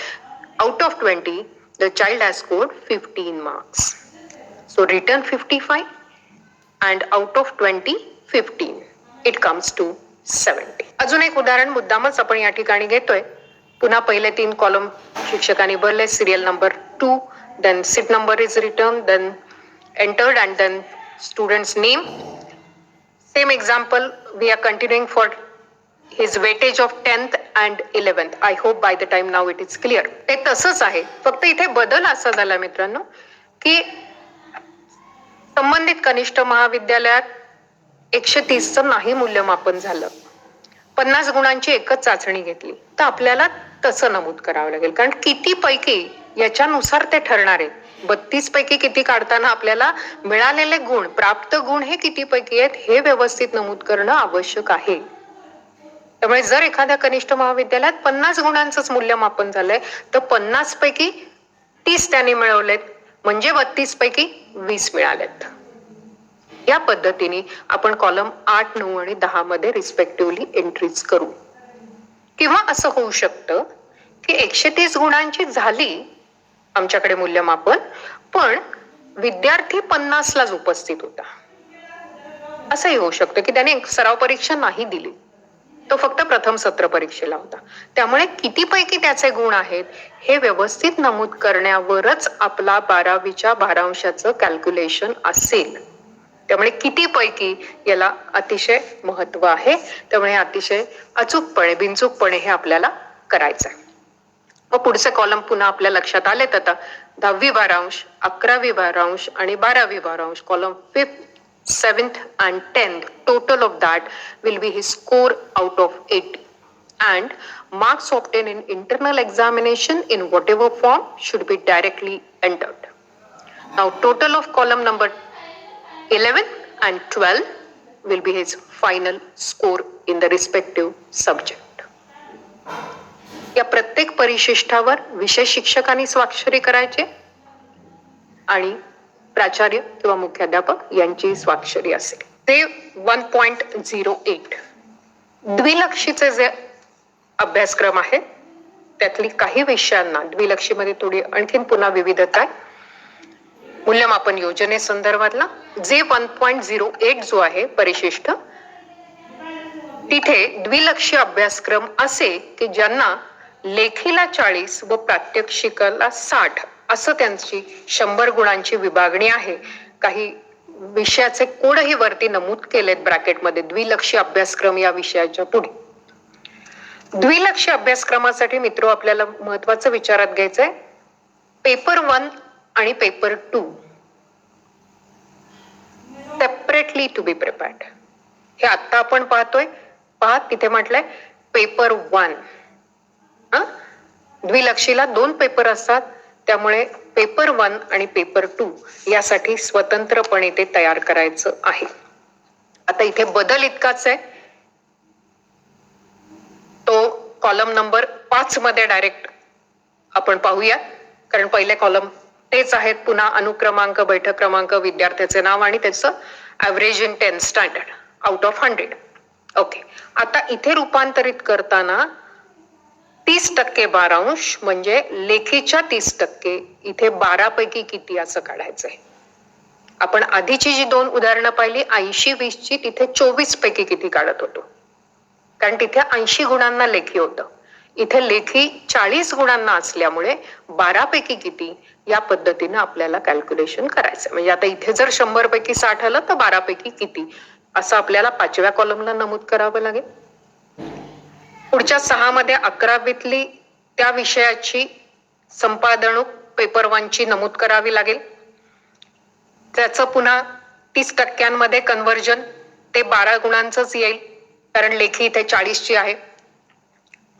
out of 20 the child has scored 15 marks. So written 55 and out of 20 15. It comes to 70. अजून एक उदाहरण मुद्दामच आपण या ठिकाणी घेतोय. पुन्हा पहिले 3 कॉलम शिक्षकांनी भरले. Serial number 2, then seat number is written, then entered and then student's name. Same example we are continuing for his weightage of 10th and 11th. I hope by the time now it is clear. ते तसंच आहे, फक्त इथे बदल असा झाला मित्रांनो की संबंधित कनिष्ठ महाविद्यालयात 130चं नाही मूल्यमापन झालं, 50 गुणांची एकच चाचणी घेतली, तर आपल्याला तसं नमूद करावं लागेल. कारण किती पैकी याच्यानुसार ते ठरणार आहे. 32 पैकी किती काढताना आपल्याला मिळालेले गुण, प्राप्त गुण हे किती पैकी आहेत हे व्यवस्थित नमूद करणं आवश्यक आहे. त्यामुळे जर एखाद्या कनिष्ठ महाविद्यालयात 50 गुणांचंच मूल्यमापन झालंय तर 50 पैकी 30 त्यांनी मिळवलेत, म्हणजे 32 पैकी 20 मिळालेत. या पद्धतीने आपण कॉलम 8, 9 आणि 10 मध्ये रिस्पेक्टिव्हली एंट्रीज करू. किंवा असं होऊ शकतं की 130 गुणांची झाली आमच्याकडे मूल्यमापन, पण विद्यार्थी 50लाच उपस्थित होता. असंही होऊ शकतं की त्याने सराव परीक्षा नाही दिली, तो फक्त प्रथम सत्र परीक्षेला होता. त्यामुळे किती पैकी त्याचे गुण आहेत हे व्यवस्थित नमूद करण्यावरच आपला 12वीच्या भारांशाचं कॅल्क्युलेशन असेल. त्यामुळे किती पैकी याला अतिशय महत्व आहे. त्यामुळे अतिशय अचूकपणे, बिनचूकपणे हे आपल्याला करायचं आहे. मग पुढचे कॉलम पुन्हा आपल्या लक्षात आलेत आता. 10वी भारांश, 11वी भारांश आणि 12वी भारांश. Column 5th, 7th and 10th, total of that will be his score out of 80 and marks obtained in internal examination in whatever form should be directly entered. Now total of column number 11 and 12 will be his final score in the respective subject. या प्रत्येक परिशिष्टावर विषय शिक्षकांनी स्वाक्षरी करायचे आणि प्राचार्य किंवा मुख्याध्यापक यांची स्वाक्षरी असेल. ते 1.08 द्विलक्षीचे जे अभ्यासक्रम आहेत त्यातली काही विषयांना द्विलक्षीमध्ये थोडी आणखीन पुन्हा विविधता आहे. मूल्यमापन योजने संदर्भातला जे 1.08 जो आहे परिशिष्ट, तिथे द्विलक्षी अभ्यासक्रम असे की ज्यांना लेखीला 40 व प्रात्यक्षिकाला 60 असं त्यांची 100 गुणांची विभागणी आहे. काही विषयाचे कोडही वरती नमूद केलेत ब्रॅकेटमध्ये. द्विलक्षी अभ्यासक्रम या विषयाच्या पुढे. द्विलक्षी अभ्यासक्रमासाठी मित्र आपल्याला महत्वाचं विचारात घ्यायचंय पेपर 1 आणि paper 2 separately to be prepared. हे आता आपण पाहतोय, पहा तिथे म्हटलंय पेपर 1. द्विलक्षीला 2 पेपर असतात, त्यामुळे पेपर 1 आणि पेपर 2 यासाठी स्वतंत्रपणे ते तयार करायचं आहे. आता इथे बदल इतकाच आहे, तो कॉलम नंबर 5 मध्ये डायरेक्ट आपण पाहूया, कारण पहिले कॉलम तेच आहेत. पुन्हा अनुक्रमांक, बैठक क्रमांक, विद्यार्थ्याचे नाव आणि त्याचं average in 10th standard out of 100. Okay, आता इथे रूपांतरित करताना 30% भारांश म्हणजे लेखीच्या 30%, इथे 12 पैकी किती असं काढायचंय. आपण आधीची जी 2 उदाहरणं पाहिली 80-20 ची, तिथे 24 पैकी किती काढत होतो. कारण तिथे 80 गुणांना लेखी होतं. इथे लेखी 40 गुणांना असल्यामुळे 12 पैकी किती या पद्धतीने आपल्याला कॅल्क्युलेशन करायचं. म्हणजे आता इथे जर 100 पैकी 60 आलं तर 12 पैकी किती असं आपल्याला 5व्या कॉलमला नमूद करावं लागेल. पुढच्या 6 मध्ये 11वीतली त्या विषयाची संपादणूक पेपर 1ची नमूद करावी लागेल. त्याचं पुन्हा 30% कन्व्हर्जन ते 12 गुणांचंच येईल कारण लेखी इथे 40ची आहे.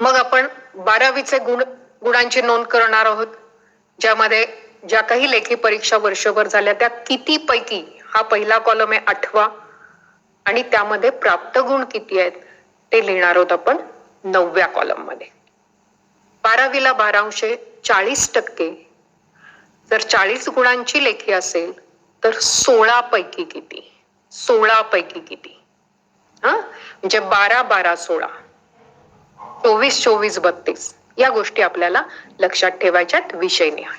मग आपण 12वीचे गुणांची नोंद करणार आहोत, ज्यामध्ये ज्या काही लेखी परीक्षा वर्षभर झाल्या त्या किती पैकी हा पहिला कॉलम आहे 8वा आणि त्यामध्ये प्राप्त गुण किती आहेत ते लिहिणार आहोत आपण 9व्या कॉलम मध्ये. 12वीला 12 40% जर 40 गुणांची लेखी असेल तर 16 पैकी किती, 16 पैकी किती, म्हणजे 12 12 16 24 24 32 या गोष्टी आपल्याला लक्षात ठेवायच्यात विषय निहाय.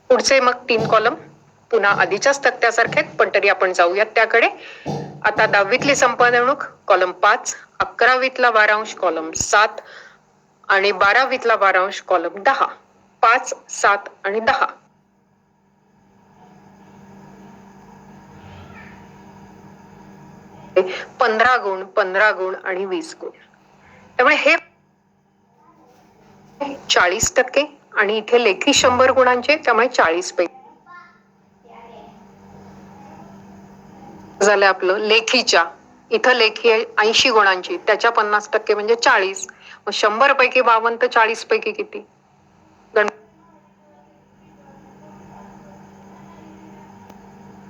पुढचे मग 3 कॉलम पुन्हा आधीच्याच तक्त्यासारखे पण तरी आपण जाऊयात त्याकडे. आता 10वीतली संपादणूक कॉलम 5, 11वीतला 12 कॉलम 7 आणि 12वीतला 12 कॉलम 10. 5, 7 आणि 10 15 गुण, 15 गुण आणि 20 गुण. त्यामुळे हे 40% आणि इथे लेखी 100 गुणांचे, त्यामुळे 40 पैकी झालं आपलं लेखीच्या. इथं लेखी आहे 80 गुणांची, त्याच्या 50% म्हणजे 40. मग 100 पैकी 52 तर 40 पैकी किती?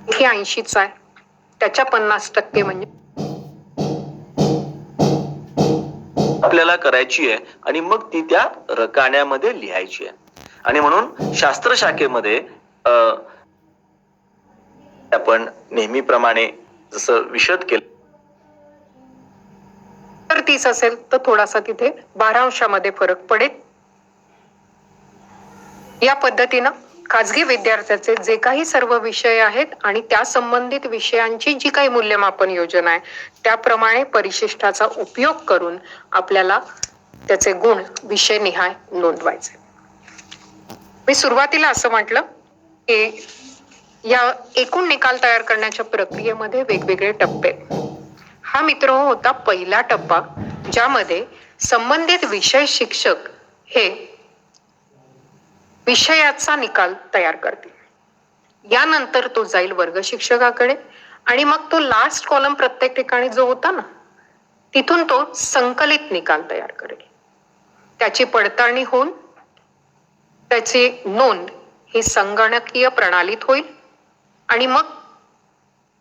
लेखी 80च आहे, त्याच्या 50% म्हणजे आपल्याला करायची आहे आणि मग ती त्या रकान्यामध्ये लिहायची आहे. आणि म्हणून शास्त्र शाखेमध्ये आपण नेहमीप्रमाणे जसं विशद केलं तर 30 असेल तर थोडासा तिथे 12 फरक पडेल. या पद्धतीनं खाजगी विद्यार्थ्याचे जे काही सर्व विषय आहेत आणि त्या संबंधित विषयांची जी काही मूल्यमापन योजना आहे त्याप्रमाणे परिशिष्टाचा उपयोग करून आपल्याला त्याचे गुण विषय निहाय नोंदवायचे. मी सुरुवातीला असं म्हटलं की या एकूण निकाल तयार करण्याच्या प्रक्रियेमध्ये वेगवेगळे टप्पे. हा मित्र होता पहिला टप्पा, ज्यामध्ये संबंधित विषय शिक्षक हे विषयाचा निकाल तयार करतील. यानंतर तो जाईल वर्ग शिक्षकाकडे आणि मग तो लास्ट कॉलम प्रत्येक ठिकाणी जो होता ना तिथून तो संकलित निकाल तयार करेल. त्याची पडताळणी होऊन त्याची नोंद ही संगणकीय प्रणालीत होईल आणि मग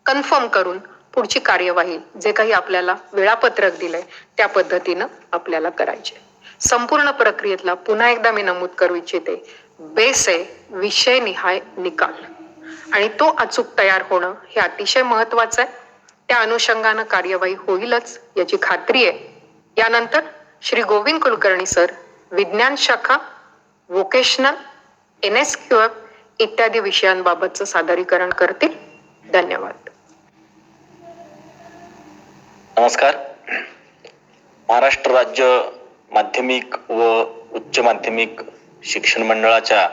कन्फर्म करून पुढची कार्यवाही जे काही आपल्याला वेळापत्रक दिलंय त्या पद्धतीनं आपल्याला करायचे. संपूर्ण प्रक्रियेतला पुन्हा एकदा मी नमूद करू इच्छिते, बेस आहे विषय निहाय निकाल आणि तो अचूक तयार होणं हे अतिशय महत्वाचं आहे. त्या अनुषंगानं कार्यवाही होईलच याची खात्री आहे. यानंतर श्री गोविंद कुलकर्णी सर विज्ञान शाखा, वोकेशनल, NSQF इत्यादी विषयांबाबतचं सादरीकरण करतील. धन्यवाद. नमस्कार. महाराष्ट्र राज्य माध्यमिक व उच्च माध्यमिक शिक्षण मंडळाच्या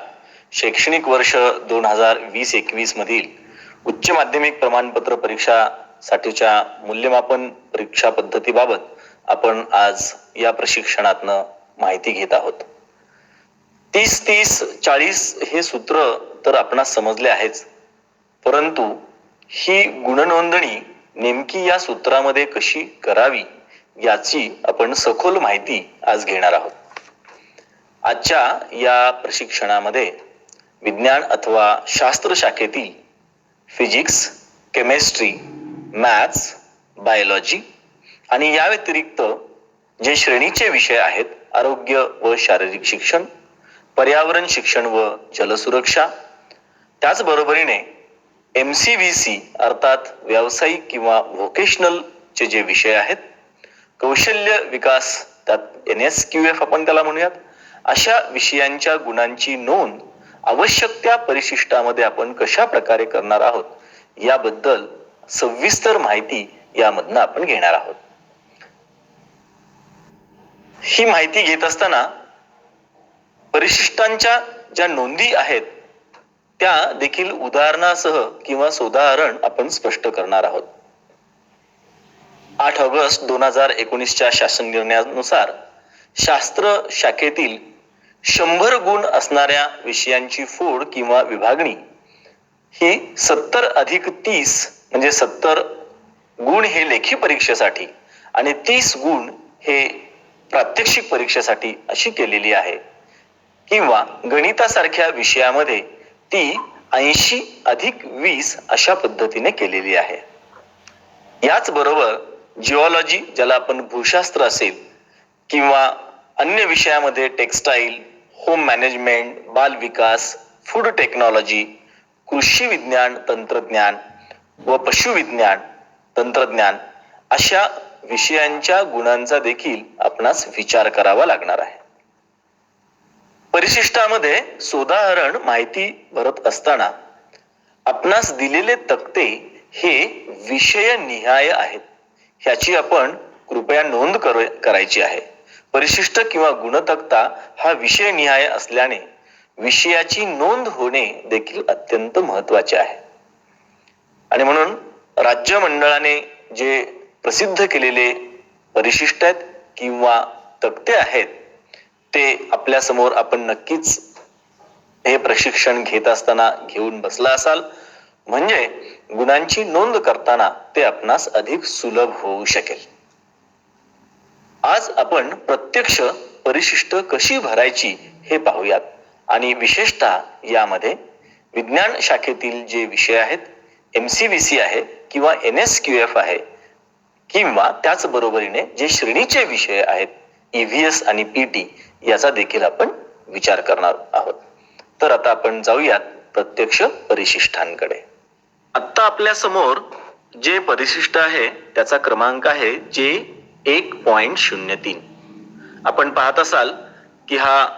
शैक्षणिक वर्ष 2020-21 मधील उच्च माध्यमिक प्रमाणपत्र परीक्षा साठीच्या मूल्यमापन परीक्षा पद्धतीबाबत आपण आज या प्रशिक्षणातनं माहिती घेत आहोत. 30-30-40 हे सूत्र तर आपणास समजले आहेच, परंतु ही गुणनोंदणी नेमकी या सूत्रामध्ये कशी करावी याची आपण सखोल माहिती आज घेणार आहोत. आजच्या या प्रशिक्षणामध्ये विज्ञान अथवा शास्त्र शाखेतील फिजिक्स, केमिस्ट्री, मॅथ्स, बायोलॉजी आणि या व्यतिरिक्त जे श्रेणीचे विषय आहेत आरोग्य व शारीरिक शिक्षण, पर्यावरण शिक्षण व जलसुरक्षा, त्याचबरोबरीने MCVC अर्थात व्यावसायिक किंवा व्होकेशनल चे जे विषय आहेत, कौशल्य विकास त्यात NSQF आपण त्याला म्हणूयात, अशा विषयांच्या गुणांची नोंद आवश्यक त्या परिशिष्टामध्ये आपण कशा प्रकारे करणार आहोत याबद्दल सविस्तर माहिती यामधनं आपण घेणार आहोत. ही माहिती घेत असताना परिशिष्टांच्या ज्या नोंदी आहेत त्या देखील उदाहरणासह किंवा सोदाहरण आपण स्पष्ट करणार आहोत. 8 ऑगस्ट 2019च्या शासन निर्णयानुसार शास्त्र शाखेतील 100 गुण असणाऱ्या विषयांची फोड किंवा विभागणी ही 70+30 म्हणजे 70 गुण हे लेखी परीक्षेसाठी आणि 30 गुण हे प्रात्यक्षिक परीक्षेसाठी अशी केलेली आहे. किंवा गणितासारख्या विषयामध्ये ती 80+20 अशा पद्धतीने केलेली आहे. याचबरोबर जिओलॉजी, ज्याला आपण भूशास्त्र असेल, किंवा अन्य विषयामध्ये टेक्स्टाईल, होम मॅनेजमेंट, बाल विकास, फूड टेक्नॉलॉजी, कृषी विज्ञान तंत्रज्ञान व पशुविज्ञान तंत्रज्ञान अशा विषयांच्या गुणांचा देखील आपणास विचार करावा लागणार आहे. परिशिष्टामध्ये सोदाहरण माहिती भरत असताना आपणास दिलेले तक्ते हे विषयनिहाय आहेत, ह्याची आपण कृपया नोंद करायची आहे. परिशिष्ट किंवा गुणतक्ता हा विषयनिहाय असल्याने विषयाची नोंद होणे देखील अत्यंत महत्वाचे आहे. आणि म्हणून राज्य मंडळाने जे प्रसिद्ध केलेले परिशिष्ट आहेत किंवा तक्ते आहेत ते आपल्या समोर आपण नक्कीच हे प्रशिक्षण घेत असताना घेऊन बसला असाल, म्हणजे गुणांची नोंद करताना ते आपणास अधिक सुलभ होऊ शकेल. आज आपण प्रत्यक्ष परिशिष्ट कशी भरायची हे पाहूयात. आणि विशेषतः यामध्ये विज्ञान शाखेतील जे विषय आहेत, MCVC आहे किंवा NSQF आहे, किंवा त्याच बरोबरीने जे श्रेणीचे विषय आहेत EVS आणि PT, याचा देखील आपण विचार करणार आहोत. तर आता आपण जाऊयात प्रत्यक्ष परिशिष्टांकडे. आता आपल्या समोर जे परिशिष्ट आहे त्याचा क्रमांक आहे J1.03. आपण पाहत असाल की हा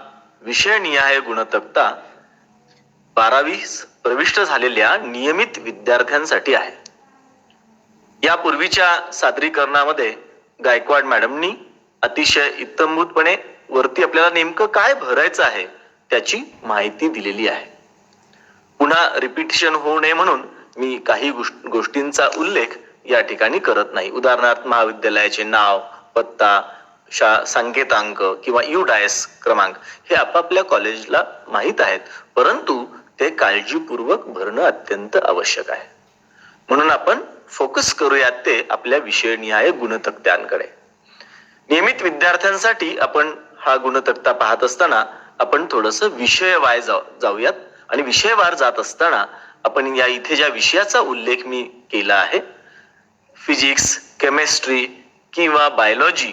विषयनिहाय गुणतक्ता 12वी प्रविष्ट झालेल्या नियमित विद्यार्थ्यांसाठी आहे. यापूर्वीच्या सादरीकरणामध्ये गायकवाड मॅडमनी अतिशय इत्तमभूतपणे वरती आपल्याला नेमकं काय भरायचं आहे त्याची माहिती दिलेली आहे. पुन्हा रिपिटिशन होऊ नये म्हणून मी काही गोष्टींचा उल्लेख या ठिकाणी करत नाही. उदाहरणार्थ महाविद्यालयाचे नाव, पत्ता, संकेतांक किंवा UDIS क्रमांक हे आपापल्या कॉलेजला माहीत आहेत, परंतु ते काळजीपूर्वक भरणं अत्यंत आवश्यक आहे. म्हणून आपण फोकस करूयात ते आपल्या विषयनिहाय गुणतक्त्यांकडे. नियमित विद्यार्थ्यांसाठी आपण हा गुणतक्ता पाहत असताना आपण थोडंसं विषयवार जाऊयात. आणि विषयवार जात असताना आपण या इथे ज्या विषयाचा उल्लेख मी केला आहे, फिजिक्स, केमिस्ट्री किंवा बायोलॉजी,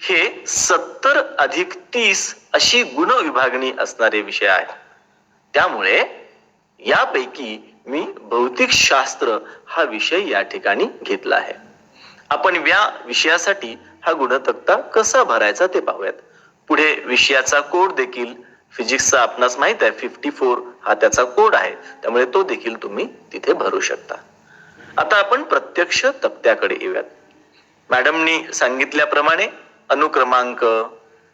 हे 70+30 अशी गुण विभागणी असणारे विषय आहेत. त्यामुळे यापैकी मी भौतिक शास्त्र हा विषय या ठिकाणी घेतला आहे. आपण या विषयासाठी हा गुणतक्ता कसा भरायचा ते पाहूयात. पुढे विषयाचा कोड देखील फिजिक्सचा आपणास माहित आहे, 54 हा त्याचा कोड आहे, त्यामुळे तो देखील तुम्ही तिथे भरू शकता. आता आपण प्रत्यक्ष तक्त्याकडे येऊयात. मॅडमनी सांगितल्याप्रमाणे अनुक्रमांक,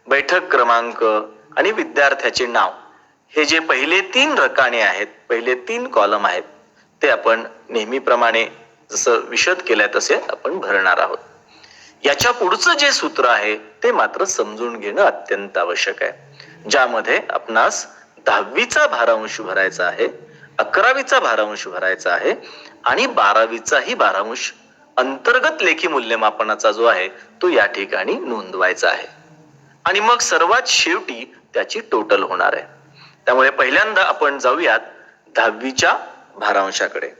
बैठक क्रमांक आणि विद्यार्थ्याचे नाव हे जे पहिले 3 रकाने आहेत, पहिले 3 कॉलम आहेत, ते आपण नेहमीप्रमाणे जसं विशद केलंय तसे आपण भरणार आहोत. याच्या पुढचं जे सूत्र आहे ते मात्र समजून घेणं अत्यंत आवश्यक आहे, ज्यामध्ये आपणास 10वीचा भारांश भरायचा आहे, 11वीचा भारांश भरायचा आहे आणि 12वीचाही भारांश अंतर्गत लेखी मूल्यमापनाचा जो आहे तो या ठिकाणी नोंदवायचा आहे. आणि मग सर्वात शेवटी त्याची टोटल होणार आहे. त्यामुळे पहिल्यांदा आपण जाऊयात 10वीच्या भारांशाकडे.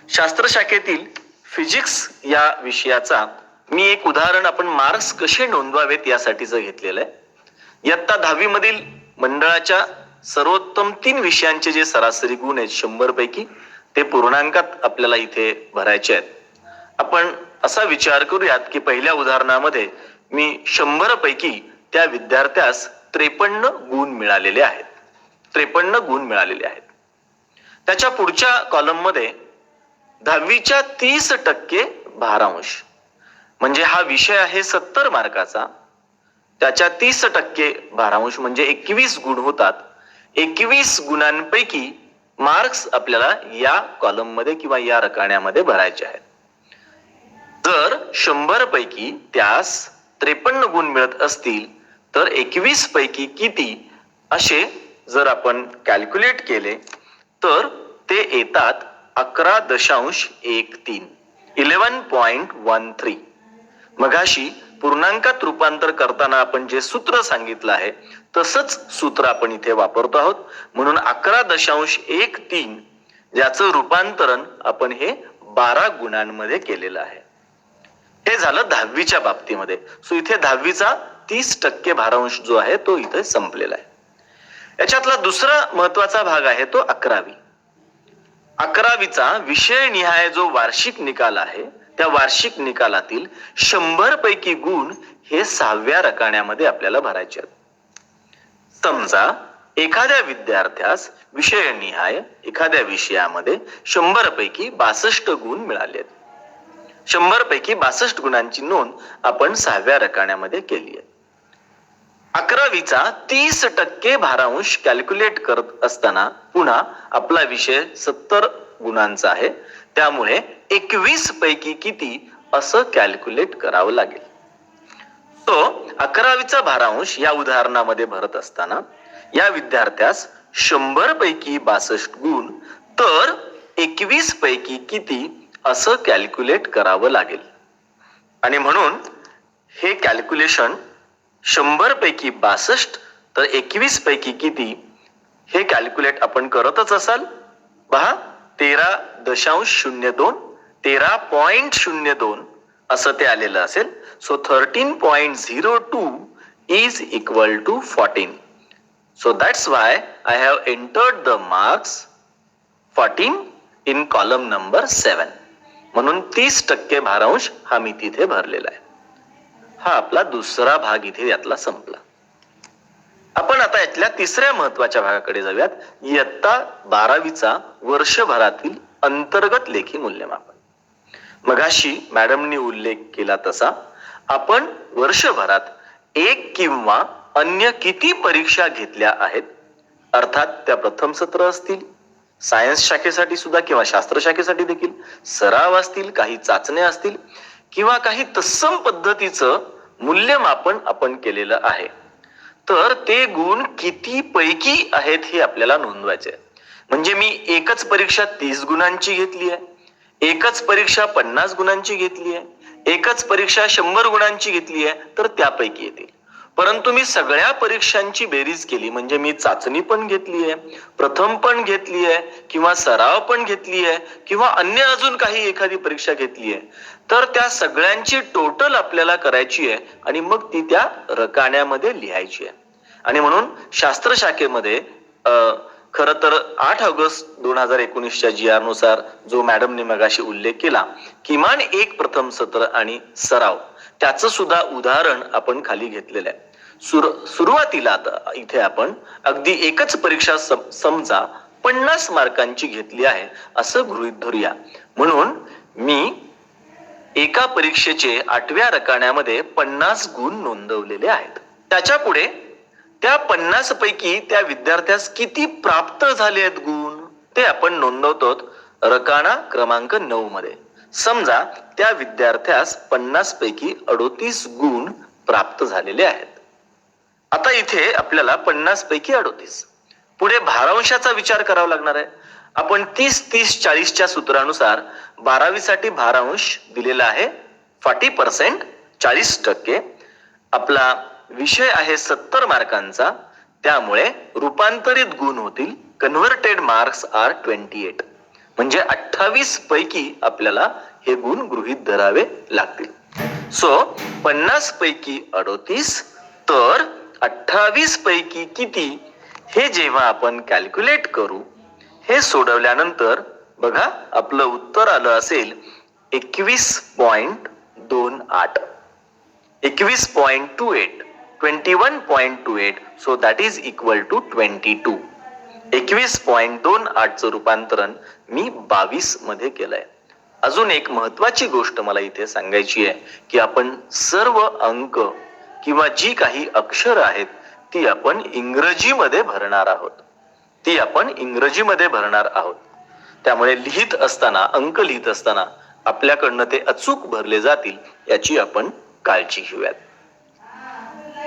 शास्त्र शाखेतील फिजिक्स या विषयाचा मी एक उदाहरण आपण मार्क्स कसे नोंदवावेत यासाठीच घेतलेलं आहे. इयत्ता 10वी मधील मंडळाच्या सर्वोत्तम 3 विषयांचे जे सरासरी गुण आहेत 100 पैकी, ते पूर्णांकात आपल्याला इथे भरायचे आहेत. आपण असा विचार करूयात की पहिल्या उदाहरणामध्ये मी 100 पैकी त्या विद्यार्थ्यास 53 गुण मिळालेले आहेत. 53 गुण मिळालेले आहेत. त्याच्या पुढच्या कॉलम मध्ये 10वीच्या 30% भारांश, म्हणजे हा विषय आहे 70 मार्काचा, त्याच्या 30% भारांश म्हणजे 21 गुण होतात. 21 गुणांपैकी मार्क्स आपल्याला या कॉलम मध्ये किंवा या रकान्यामध्ये भरायचे आहेत. जर 100 पैकी त्यास 53 गुण मिळत असतील तर 21 पैकी किती असे जर आपण कॅल्क्युलेट केले तर ते येतात 11.13 11.13. मगाशी पूर्णांकात रूपांतर करताना आपण जे सूत्र सांगितलं आहे तसंच सूत्र आपण इथे वापरतो आहोत. म्हणून 11.13 ज्याचं रूपांतरण आपण हे 12 गुणांमध्ये केलेलं आहे. हे झालं 10वीच्या बाबतीमध्ये. सो इथे 10वीचा 30% भारांश जो आहे तो इथे संपलेला आहे. याच्यातला दुसरा महत्वाचा भाग आहे तो 11वी. 11वीचा विषय निहाय जो वार्षिक निकाल आहे त्या वार्षिक निकालातील 100 पैकी गुण हे 6व्या रकान्यामध्ये आपल्याला भरायचे आहेत. समजा एखाद्या विद्यार्थ्यास विषय निहाय एखाद्या विषयामध्ये 100 पैकी 62 गुण मिळाले आहेत. 100 पैकी 62 गुणांची नोंद आपण 6व्या रकान्यामध्ये केली आहे. 11वीचा 30% भारांश कॅल्क्युलेट करत असताना पुन्हा आपला विषय 70 गुणांचा आहे त्यामुळे 21 पैकी किती असं कॅल्क्युलेट करावं लागेल. तो 11वीचा भारांश या उदाहरणामध्ये भरत असताना या विद्यार्थ्यास 100 पैकी 62 गुण तर 21 पैकी किती असं कॅल्क्युलेट करावं लागेल. आणि म्हणून हे कॅल्क्युलेशन 100 पैकी 62 तर 21 पैकी किती हे कॅल्क्युलेट आपण करतच असाल. पहा 13.02 13.02 असं ते आलेलं असेल. So 13.02 is equal to 14. So that's why I have entered the marks 14 in column number 7. म्हणून 30% भारांश हा मी तिथे भरलेला आहे. हा आपला दुसरा भाग इथे यातला संपला. आपण आता यातल्या तिसऱ्या महत्वाच्या भागाकडे जाऊयात. इयत्ता 12वीचा वर्षभरातील अंतर्गत लेखी मूल्यमापन. मगाशी मॅडमनी उल्लेख केला तसा आपण वर्षभरात एक किंवा अन्य किती परीक्षा घेतल्या आहेत, अर्थात त्या प्रथम सत्र असतील, सायन्स शाखेसाठी सुद्धा किंवा शास्त्र शाखेसाठी देखील सराव असतील, काही चाचण्या असतील किंवा काही तत्सम पद्धतीचं मूल्यमापन आपण केलेलं आहे. तर ते गुण किती पैकी आहेत हे आपल्याला नोंदवायचे. म्हणजे मी एकच परीक्षा 30 गुणांची घेतली आहे, एकच परीक्षा 50 गुणांची घेतली आहे, एकच परीक्षा 100 गुणांची घेतली आहे तर त्यापैकी येतील. परंतु मी सगळ्या परीक्षांची बेरीज केली म्हणजे मी चाचणी पण घेतली आहे, प्रथम पण घेतली आहे किंवा सराव पण घेतली आहे किंवा अन्य अजून काही एखादी परीक्षा घेतली आहे तर त्या सगळ्यांची टोटल आपल्याला करायची आहे आणि मग ती त्या रकान्यामध्ये लिहायची आहे. आणि म्हणून शास्त्र शाखेमध्ये खर तर 8 ऑगस्ट 2019च्या GR नुसार जो मॅडमने मगाशी उल्लेख केला किमान एक प्रथम सत्र आणि सराव त्याचं सुद्धा उदाहरण आपण खाली घेतलेलं आहे. सुरुवातीला इथे आपण अगदी एकच परीक्षा समजा 50 मार्कांची घेतली आहे असं गृहीत धरूया. म्हणून मी एका परीक्षेचे 8व्या रकान्यामध्ये 50 गुण नोंदवलेले आहेत. त्याच्या पुढे त्या 50 पैकी त्या विद्यार्थ्यास किती प्राप्त झाले आहेत गुण ते आपण नोंदवतो रकाना क्रमांक 9 मध्ये. समजा त्या विद्यार्थ्यास 50 पैकी 38 गुण प्राप्त झालेले आहेत. आता इथे आपल्याला 50 पैकी 38 पुढे भारांशाचा विचार करावा लागणार आहे. आपण 30-30-40च्या सूत्रानुसार 12वी साठी भारांश दिलेला आहे 40%, 40%. आपला विषय आहे 70 मार्कांचा त्यामुळे रूपांतरित गुण होतील कन्व्हर्टेड मार्क्स आर 28. म्हणजे 28 पैकी आपल्याला हे गुण गृहीत धरावे लागतील. सो 50 पैकी 38 तर 28 पैकी किती हे जेव्हा आपण कॅल्क्युलेट करू हे सोडवल्यानंतर बघा आपलं उत्तर आलं असेल 21.28 21.28 21.28. So that is equal to 22. 21.28 चं रूपांतरण मी 22 मध्ये केलंय. अजून एक महत्वाची गोष्ट मला इथे सांगायची आहे की आपण सर्व अंक किंवा जी काही अक्षरं आहेत ती आपण इंग्रजीमध्ये भरणार आहोत. त्यामुळे लिहित असताना, अंक लिहित असताना आपल्याकडनं ते अचूक भरले जातील याची आपण काळजी घेऊयात.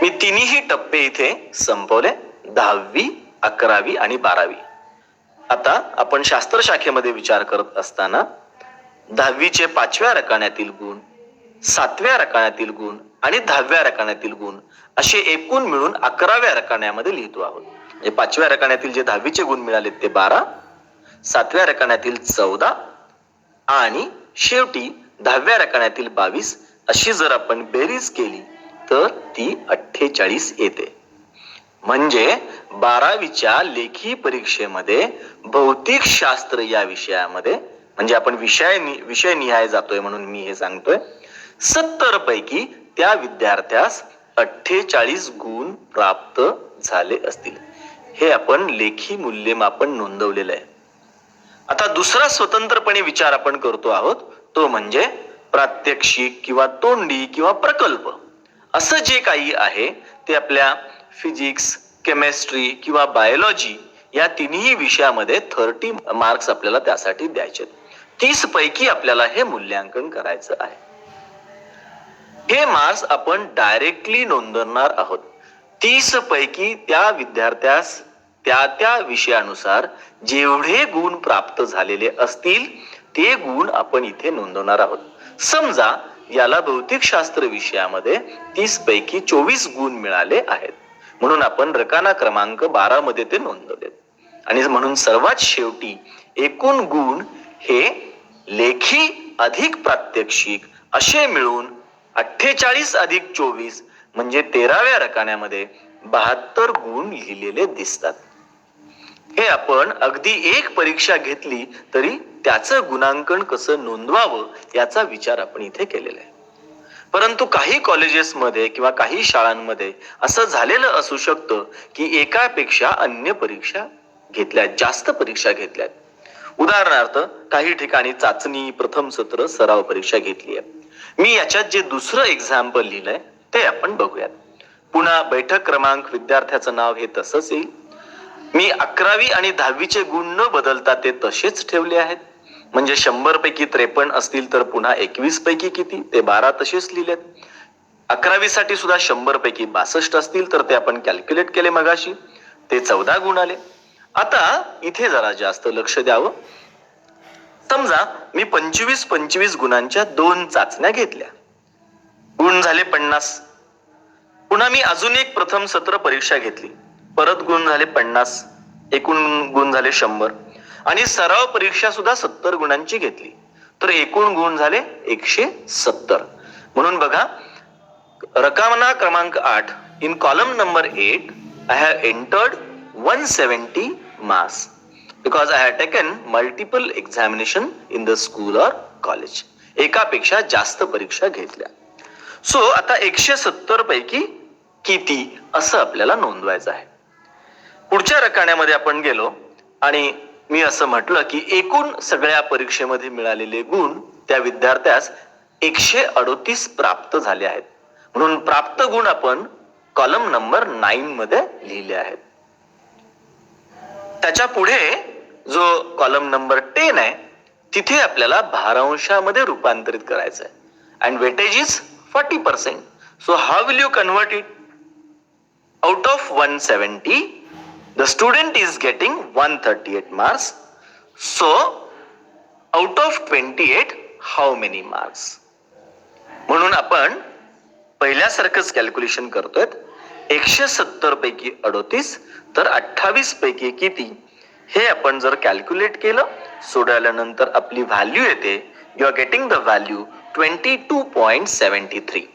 मी तिन्ही टप्पे इथे संपवले, 10वी, 11वी आणि 12वी. आता आपण शास्त्र शाखेमध्ये विचार करत असताना 10वीचे 5व्या रकान्यातील गुण, 7व्या रकान्यातील गुण आणि 10व्या रकान्यातील गुण असे एकूण मिळून 11व्या रकान्यामध्ये लिहितो आहोत. म्हणजे 5व्या रकान्यातील जे 10वीचे गुण मिळाले ते 12, 7व्या रकान्यातील 14 आणि शेवटी 10व्या रकान्यातील 22 अशी जर आपण बेरीज केली तर ती 48 येते. म्हणजे 12वीच्या लेखी परीक्षेमध्ये भौतिक शास्त्र या विषयामध्ये, म्हणजे आपण विषय निहाय जातोय म्हणून मी हे सांगतोय, 70 पैकी त्या विद्यार्थ्यास 48 गुण प्राप्त झाले असतील. हे आपण लेखी मूल्यमापन नोंदवलेलं आहे. आता दुसरा स्वतंत्रपणे विचार आपण करतो आहोत तो म्हणजे प्रात्यक्षिक किंवा तोंडी किंवा प्रकल्प असं जे काही आहे ते आपल्या फिजिक्स, केमिस्ट्री किंवा बायोलॉजी या तिन्ही विषयामध्ये 30 मार्क्स आपल्याला त्यासाठी द्यायचे. 30 पैकी आपल्याला हे मूल्यांकन करायचं आहे. हे मार्क्स आपण डायरेक्टली नोंदवणार आहोत. 30 पैकी त्या विद्यार्थ्यास त्या विषयानुसार जेवढे गुण प्राप्त झालेले असतील ते गुण आपण इथे नोंदवणार आहोत. समजा याला भौतिकशास्त्र विषयामध्ये 30 पैकी 24 गुण मिळाले आहेत म्हणून आपण रकाना क्रमांक 12 मध्ये ते नोंदवले. आणि म्हणून सर्वात शेवटी एकूण गुण हे लेखी अधिक प्रात्यक्षिक असे मिळून 48 अधिक 24 म्हणजे 13व्या रकान्यामध्ये 72 गुण लिहिलेले दिसतात. हे आपण अगदी एक परीक्षा घेतली तरी त्याचं गुणांकन कसं नोंदवावं याचा विचार आपण इथे केलेला आहे. परंतु काही कॉलेजेसमध्ये किंवा काही शाळांमध्ये असं झालेलं असू शकतं की एकापेक्षा अन्य परीक्षा घेतल्यात, जास्त परीक्षा घेतल्यात. उदाहरणार्थ काही ठिकाणी चाचणी, प्रथम सत्र, सराव परीक्षा घेतली आहे. मी याच्यात जे दुसरं एक्झाम्पल लिहिलंय ते आपण बघूयात. पुन्हा बैठक क्रमांक, विद्यार्थ्याचं नाव हे तसंच येईल. मी 11वी आणि 10वीचे गुण न बदलता ते तसेच ठेवले आहेत. म्हणजे 100 पैकी 53 असतील तर पुन्हा 21 पैकी किती ते 12 तसेच लिहिलेत. 11वी साठी सुद्धा 100 पैकी 62 असतील तर ते आपण कॅल्क्युलेट केले मगाशी, ते 14 गुण आले. आता इथे जरा जास्त लक्ष द्यावं. समजा मी 25 गुणांच्या 2 चाचण्या घेतल्या, गुण झाले 50. पुन्हा मी अजून एक प्रथम सत्र परीक्षा घेतली, परत गुण झाले 50, एकूण गुण झाले 100. आणि सराव परीक्षा सुद्धा 70 गुणांची घेतली तर एकूण गुण झाले 170. म्हणून बघा, रकाना क्रमांक 8 in column number 8 I have entered 170 marks because I have taken multiple examination in the school or college. एकापेक्षा जास्त परीक्षा घेतल्या. सो आता 170 पैकी किती असं आपल्याला नोंदवायचं आहे. पुढच्या रकान्यामध्ये आपण गेलो आणि मी असं म्हटलं की एकूण सगळ्या परीक्षेमध्ये मिळालेले गुण त्या विद्यार्थ्यास 138 प्राप्त झाले आहेत. म्हणून प्राप्त गुण आपण कॉलम नंबर 9 मध्ये लिहिले आहेत. त्याच्या पुढे जो कॉलम नंबर 10 आहे तिथे आपल्याला भारांशामध्ये रूपांतरित करायचं आहे. And weightage is 40%. So how will you convert it? Out of 170 the student is getting 138 marks. So out of 28 how many marks? म्हणून आपण पहिल्यासारखंच कॅल्क्युलेशन करतोय. 170 पैकी 38 तर 28 पैकी किती हे आपण जर कॅल्क्युलेट केलं, सोडवल्यानंतर आपली व्हॅल्यू येते. You are getting the value 22.73.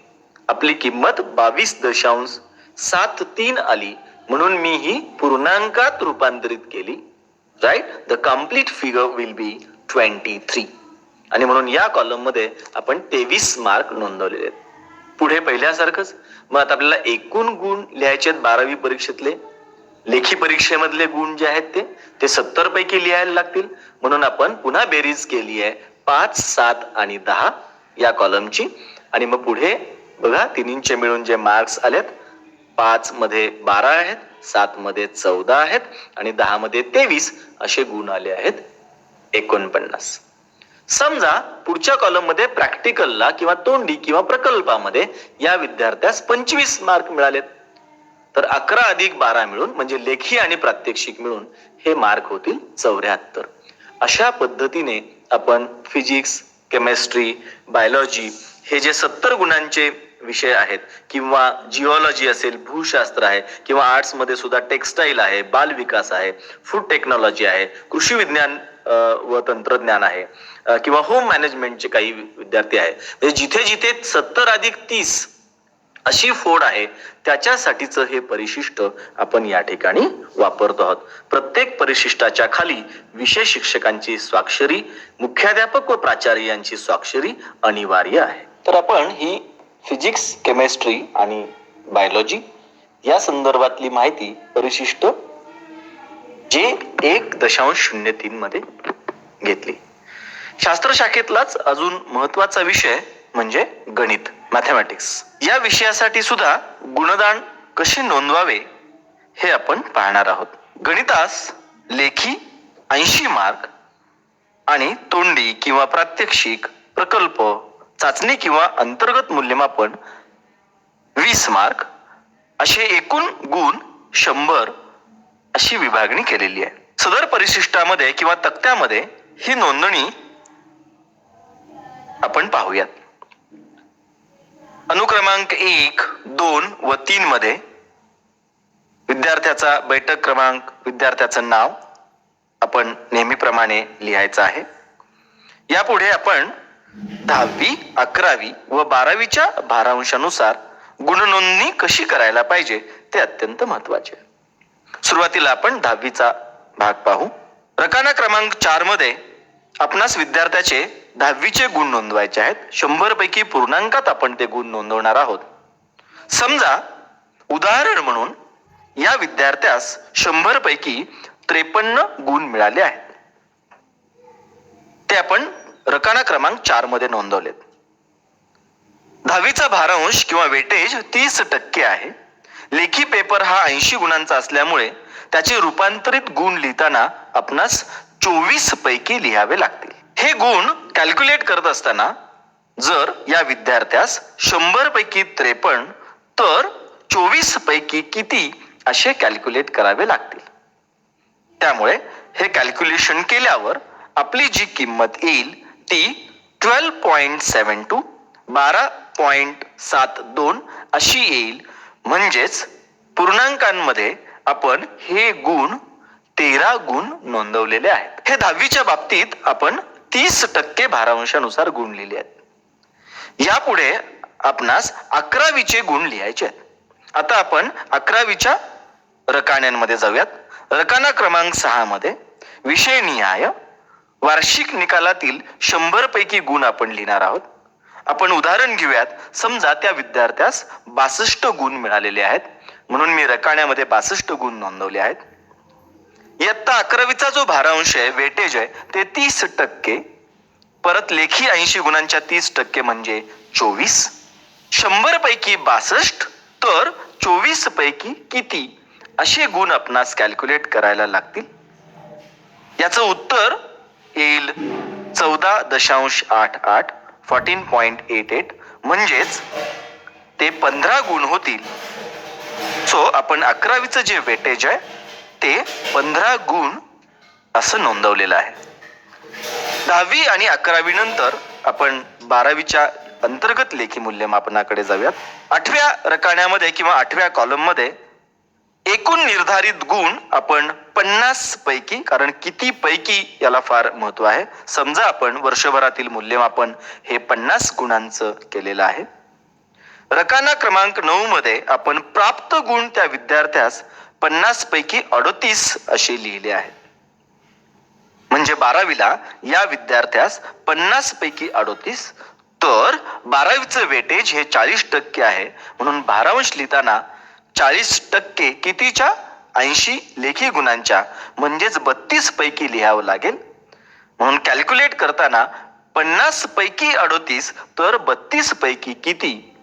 आपली किंमत 22.73 आली. म्हणून मी ही पूर्णांकात रूपांतरित केली. Right, the complete figure will be 23. आणि म्हणून या कॉलम मध्ये आपण 23 मार्क नोंदवलेले आहेत. पुढे पहिल्यासारखंच. मग आता आपल्याला एकूण गुण लिहायचे आहेत 12वी परीक्षेतले. लेखी परीक्षेमधले गुण जे आहेत ते 70 पैकी लिहायला लागतील. म्हणून आपण पुन्हा बेरीज केली आहे 5, 7 आणि 10 या कॉलमची. आणि मग पुढे बघा तिन्हींचे मिळून जे मार्क्स आलेत 5 मध्ये 12 आहेत, 7 मध्ये 14 आहेत आणि 10 मध्ये 23 असे गुण आले आहेत 49. समजा पुढच्या कॉलम मध्ये प्रॅक्टिकलला किंवा तोंडी किंवा प्रकल्पामध्ये या विद्यार्थ्यास 25 मार्क मिळालेत, तर 11 अधिक 12 मिळून म्हणजे लेखी आणि प्रात्यक्षिक मिळून हे मार्क होतील 74. अशा पद्धतीने आपण फिजिक्स, केमिस्ट्री, बायोलॉजी हे जे 70 गुणांचे विषय आहेत किंवा जिओलॉजी असेल, भूशास्त्र आहे किंवा आर्ट्स मध्ये सुद्धा टेक्सटाईल आहे, बाल विकास आहे, फूड टेक्नॉलॉजी आहे, कृषी विज्ञान व तंत्रज्ञान आहे किंवा होम मॅनेजमेंटचे काही विद्यार्थी आहे, म्हणजे जिथे जिथे 70 अधिक 30 अशी फोड आहे त्याच्यासाठीच हे परिशिष्ट आपण या ठिकाणी वापरतो आहोत. प्रत्येक परिशिष्टाच्या खाली विषय शिक्षकांची स्वाक्षरी, मुख्याध्यापक व प्राचार्य यांची स्वाक्षरी अनिवार्य आहे. तर आपण ही फिजिक्स, केमिस्ट्री आणि बायोलॉजी या संदर्भातली माहिती परिशिष्ट जे 1.03 मध्ये घेतली. शास्त्र शाखेतलाच अजून महत्वाचा विषय म्हणजे गणित, मॅथमॅटिक्स. या विषयासाठी सुद्धा गुणदान कसे नोंदवावे हे आपण पाहणार आहोत. गणितास लेखी 80 मार्क आणि तोंडी किंवा प्रात्यक्षिक, प्रकल्प, चाचणी किंवा अंतर्गत मूल्यमापन 20 मार्क असे एकूण गुण 100 अशी विभागणी केलेली आहे. सदर परिशिष्टामध्ये किंवा तक्त्यामध्ये ही नोंदणी आपण पाहूयात. अनुक्रमांक 1, 2 व 3 मध्ये विद्यार्थ्याचा बैठक क्रमांक, विद्यार्थ्याचं नाव आपण नेहमीप्रमाणे लिहायचं आहे. यापुढे आपण 10वी, 11वी व 12वीच्या भारांशानुसार गुणनोंदणी कशी करायला पाहिजे ते अत्यंत महत्वाचे. सुरुवातीला आपण 10वीचा भाग पाहू. रकाना क्रमांक 4 मध्ये आपणास विद्यार्थ्याचे 10वीचे गुण नोंदवायचे आहेत. 100 पैकी पूर्णांकात आपण ते गुण नोंदवणार आहोत. समजा उदाहरण म्हणून या विद्यार्थ्यास 100 पैकी 53 गुण मिळाले आहेत. ते आपण रकाना क्रमांक 4 मध्ये नोंदवलेत. 10वीचा भारांश किंवा वेटेज 30% आहे. लेखी पेपर हा 80 गुणांचा असल्यामुळे त्याचे रूपांतरित गुण लिहिताना आपणास 24 पैकी लिहावे लागतील. हे गुण कॅल्क्युलेट करत असताना जर या विद्यार्थ्यास 100 पैकी 53 तर 24 पैकी किती असे कॅल्क्युलेट करावे लागतील. त्यामुळे हे कॅल्क्युलेशन केल्यावर आपली जी किंमत येईल ती 12.72 12.72 अशी येईल. म्हणजेच पूर्णांकांमध्ये आपण हे गुण 13 गुण नोंदवलेले आहेत. हे 10वीच्या बाबतीत आपण 30% भारांशानुसार गुण लिहिले आहेत. यापुढे आपणास 11वीचे गुण लिहायचे आहेत. आता आपण 11वीच्या रकान्यांमध्ये जाऊयात. रकाना क्रमांक 6 मध्ये विषयनिहाय वार्षिक निकालातील 100 पैकी गुण आपण लिहिणार आहोत. आपण उदाहरण घेऊयात. समजा त्या विद्यार्थ्यास 62 गुण मिळालेले आहेत, म्हणून मी रकान्यामध्ये 62 गुण नोंदवले आहेत. इयत्ता 11वीचा जो भारांश आहे, वेटेज आहे, ते 30%. परत लेखी 80 गुणांच्या 30% म्हणजे 24. 100 पैकी 62 तर 24 पैकी किती असे गुण आपणास कॅल्क्युलेट करायला लागतील. याचं उत्तर येईल 14.88 14.88 म्हणजेच ते 15 गुण होतील. सो आपण 11वीचं जे वेटेज आहे ते 15 गुण असं नोंदवलेलं आहे. 10वी आणि 11वी नंतर आपण 12वीच्या अंतर्गत लेखी मूल्यमापनाकडे जाऊयात. 8व्या रकान्यामध्ये किंवा 8व्या कॉलम मध्ये एकूण निर्धारित गुण आपण 50 पैकी, कारण किती पैकी याला फार महत्व आहे. समजा आपण वर्षभरातील मूल्यमापन हे 50 गुणांचं केलेलं आहे. रकाना क्रमांक 9 मध्ये आपण प्राप्त गुण त्या विद्यार्थ्यास 50 पैकी 38 असे लिहिले आहेत. म्हणजे 12वीला या विद्यार्थ्यास 50 पैकी 38 तर 12वीचं वेटेज हे 40% आहे, म्हणून भारांश लिहिताना 40% कितीच्या 80 लेखी गुणांच्या म्हणजेच 32 पैकी लिहावं लागेल. म्हणून कॅल्क्युलेट करताना 50 पैकी 38 तर 32 पैकी किती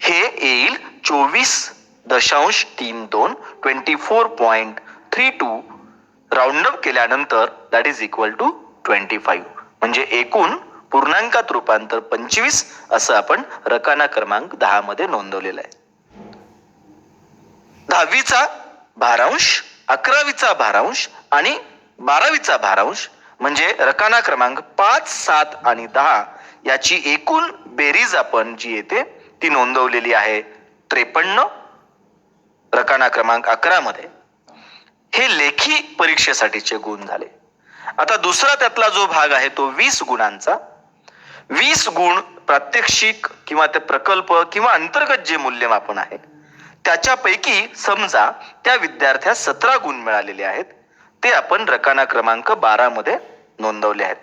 हे येईल 24.32 24.32 राऊंड अप केल्यानंतर दॅट इज इक्वल टू 25 म्हणजे एकूण पूर्णांकात रूपांतर 25 असं आपण रकाना क्रमांक 10 मध्ये नोंदवलेलं आहे. 10वीचा भारांश, 11वीचा भारांश आणि 12वीचा भारांश म्हणजे रकाना क्रमांक 5, 7 आणि 10 याची एकूण बेरीज आपण जी येते ती नोंदवलेली आहे 53 रकाना क्रमांक 11 मध्ये. हे लेखी परीक्षेसाठीचे गुण झाले. आता दुसरा त्यातला जो भाग आहे तो 20 गुणांचा. 20 गुण प्रात्यक्षिक किंवा ते प्रकल्प किंवा अंतर्गत जे मूल्यमापन आहे त्याच्यापैकी समजा त्या विद्यार्थ्यास 17 गुण मिळालेले आहेत, ते आपण रकाना क्रमांक 12 मध्ये नोंदवले आहेत.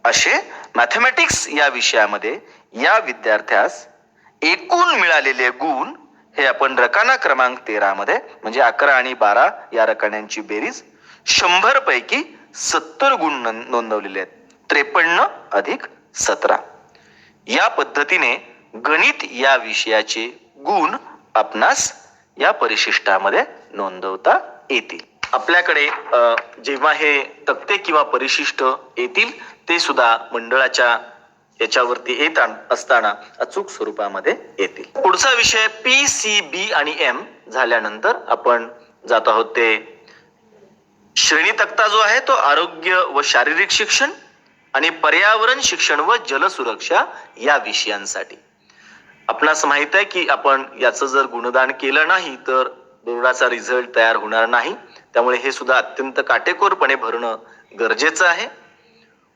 असे मॅथमॅटिक्स या विषयामध्ये या विद्यार्थ्यास एकूण मिळालेले गुण हे आपण रकाना क्रमांक 13 मध्ये म्हणजे 11 आणि 12 या रकान्यांची बेरीज 100 पैकी 70 गुण नोंदवलेले आहेत. 53 अधिक 17 या पद्धतीने गणित या विषयाचे गुण आपणास या परिशिष्टामध्ये नोंदवता येतील. आपल्याकडे जेव्हा हे तक्ते किंवा परिशिष्ट येतील ते सुद्धा मंडळाच्या याच्यावरती येत असताना अचूक स्वरूपामध्ये येतील. पुढचा विषय PCB आणि M झाल्यानंतर आपण जात आहोत ते श्रेणी तक्ता जो आहे तो आरोग्य व शारीरिक शिक्षण आणि पर्यावरण शिक्षण व जलसुरक्षा या विषयांसाठी. आपणास माहित आहे की आपण याचं जर गुणदान केलं नाही तर बोर्डाचा रिझल्ट तयार होणार नाही. त्यामुळे हे सुद्धा अत्यंत काटेकोरपणे भरणं गरजेचं आहे.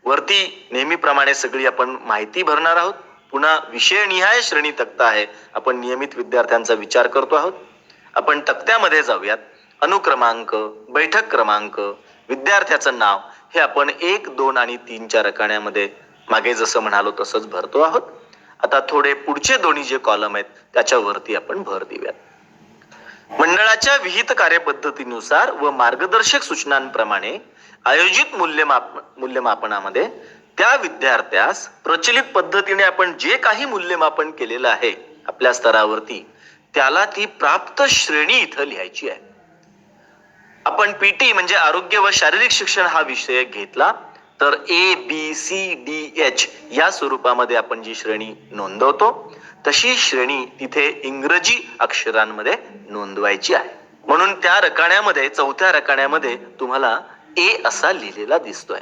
वरती नेहमीप्रमाणे सगळी आपण माहिती भरणार आहोत. पुन्हा विषयनिहाय श्रेणी तक्ता आहे. आपण नियमित विद्यार्थ्यांचा विचार करतो आहोत. आपण तक्त्यामध्ये जाऊयात. अनुक्रमांक, बैठक क्रमांक, विद्यार्थ्याचं नाव हे आपण 1, 2 आणि 3च्या रकान्यामध्ये मागे जसं म्हणालो तसंच भरतो आहोत. आता थोडे पुढचे दोन्ही जे कॉलम आहेत त्याच्यावरती आपण भर देऊयात. मंडळाच्या विहित कार्यपद्धतीनुसार व मार्गदर्शक सूचनांप्रमाणे आयोजित मूल्यमापनामध्ये त्या विद्यार्थ्यास प्रचलित पद्धतीने आपण जे काही मूल्यमापन केलेलं आहे आपल्या स्तरावरती त्याला ती प्राप्त श्रेणी इथं लिहायची आहे. आपण PT म्हणजे आरोग्य व शारीरिक शिक्षण हा विषय घेतला तर ABCDH या स्वरूपामध्ये आपण जी श्रेणी नोंदवतो तशी श्रेणी तिथे इंग्रजी अक्षरांमध्ये नोंदवायची आहे. म्हणून त्या रकान्यामध्ये 4थ्या रकान्यामध्ये तुम्हाला A असा लिहिलेला दिसतोय.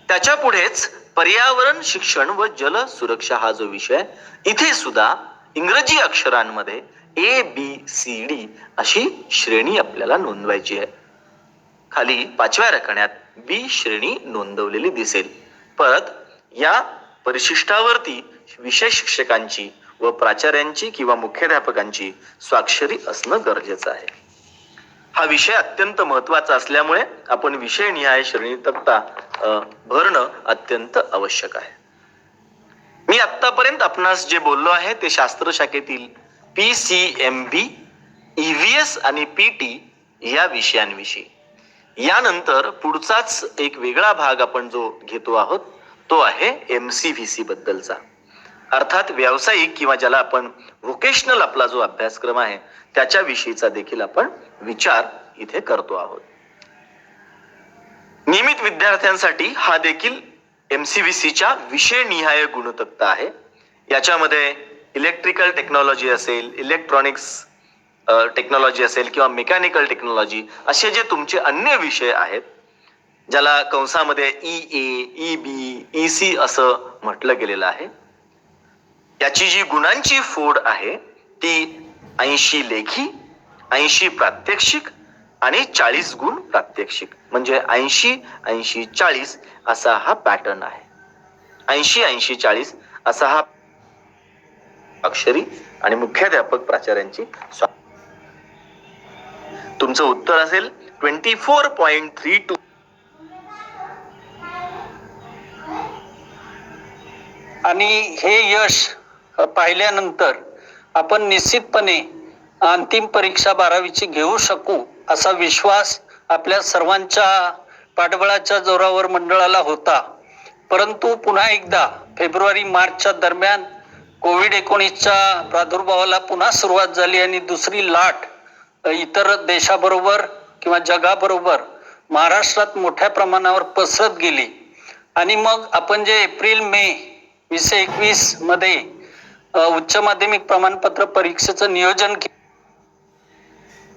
त्याच्या पुढेच पर्यावरण शिक्षण व जल सुरक्षा हा जो विषय इथे सुद्धा इंग्रजी अक्षरांमध्ये ABCD अशी श्रेणी आपल्याला नोंदवायची आहे. खाली 5व्या रकान्यात B श्रेणी नोंदवलेली दिसेल. परत या परिशिष्टावरती विषय शिक्षकांची व प्राचार्यांची किंवा मुख्याध्यापकांची स्वाक्षरी असणं गरजेचं आहे. हा विषय अत्यंत महत्वाचा असल्यामुळे आपण विषयनिहाय श्रेणी तक्ता भरणं अत्यंत आवश्यक आहे. मी आतापर्यंत आपणास जे बोललो आहे ते शास्त्र शाखेतील PCMB, EVS आणि PT या विषयांविषयी. यानंतर पुढचाच एक वेगळा भाग आपण जो घेतो आहोत तो आहे MCVC बद्दलचा, अर्थात व्यावसायिक किंवा ज्याला आपण व्होकेशनल आपला जो अभ्यासक्रम आहे त्याच्या विषयीचा देखील आपण विचार इथे करतो आहोत. नियमित विद्यार्थ्यांसाठी हा देखील MCVCच्या विषयनिहाय गुणतक्ता आहे. याच्यामध्ये इलेक्ट्रिकल टेक्नॉलॉजी असेल, इलेक्ट्रॉनिक्स टेक्नॉलॉजी असेल किंवा मेकॅनिकल टेक्नॉलॉजी असे जे तुमचे अन्य विषय आहेत ज्याला कंसामध्ये EA, EB, EC असं म्हटलं गेलेलं आहे. याची जी गुणांची फोड आहे ती 80 लेखी, 80 प्रात्यक्षिक आणि 40 गुण प्रात्यक्षिक म्हणजे 80-80-40 असा हा पॅटर्न आहे. 80-80-40 असा हा अक्षरी आणि मुख्याध्यापक प्राचार्यांची. तुमचं उत्तर असेल 24.32. आणि हे यश पाहिल्यानंतर आपण निश्चितपणे अंतिम परीक्षा 12वीची घेऊ शकू असा विश्वास आपल्या सर्वांच्या पाठबळाच्या जोरावर मंडळाला होता. परंतु पुन्हा एकदा फेब्रुवारी-मार्चच्या दरम्यान कोविड-19च्या प्रादुर्भावाला पुन्हा सुरुवात झाली आणि दुसरी लाट इतर देशाबरोबर किंवा जगाबरोबर महाराष्ट्रात मोठ्या प्रमाणावर पसरत गेली आणि मग आपण जे एप्रिल मे 2021 मध्ये उच्च माध्यमिक प्रमाणपत्र परीक्षेचं नियोजन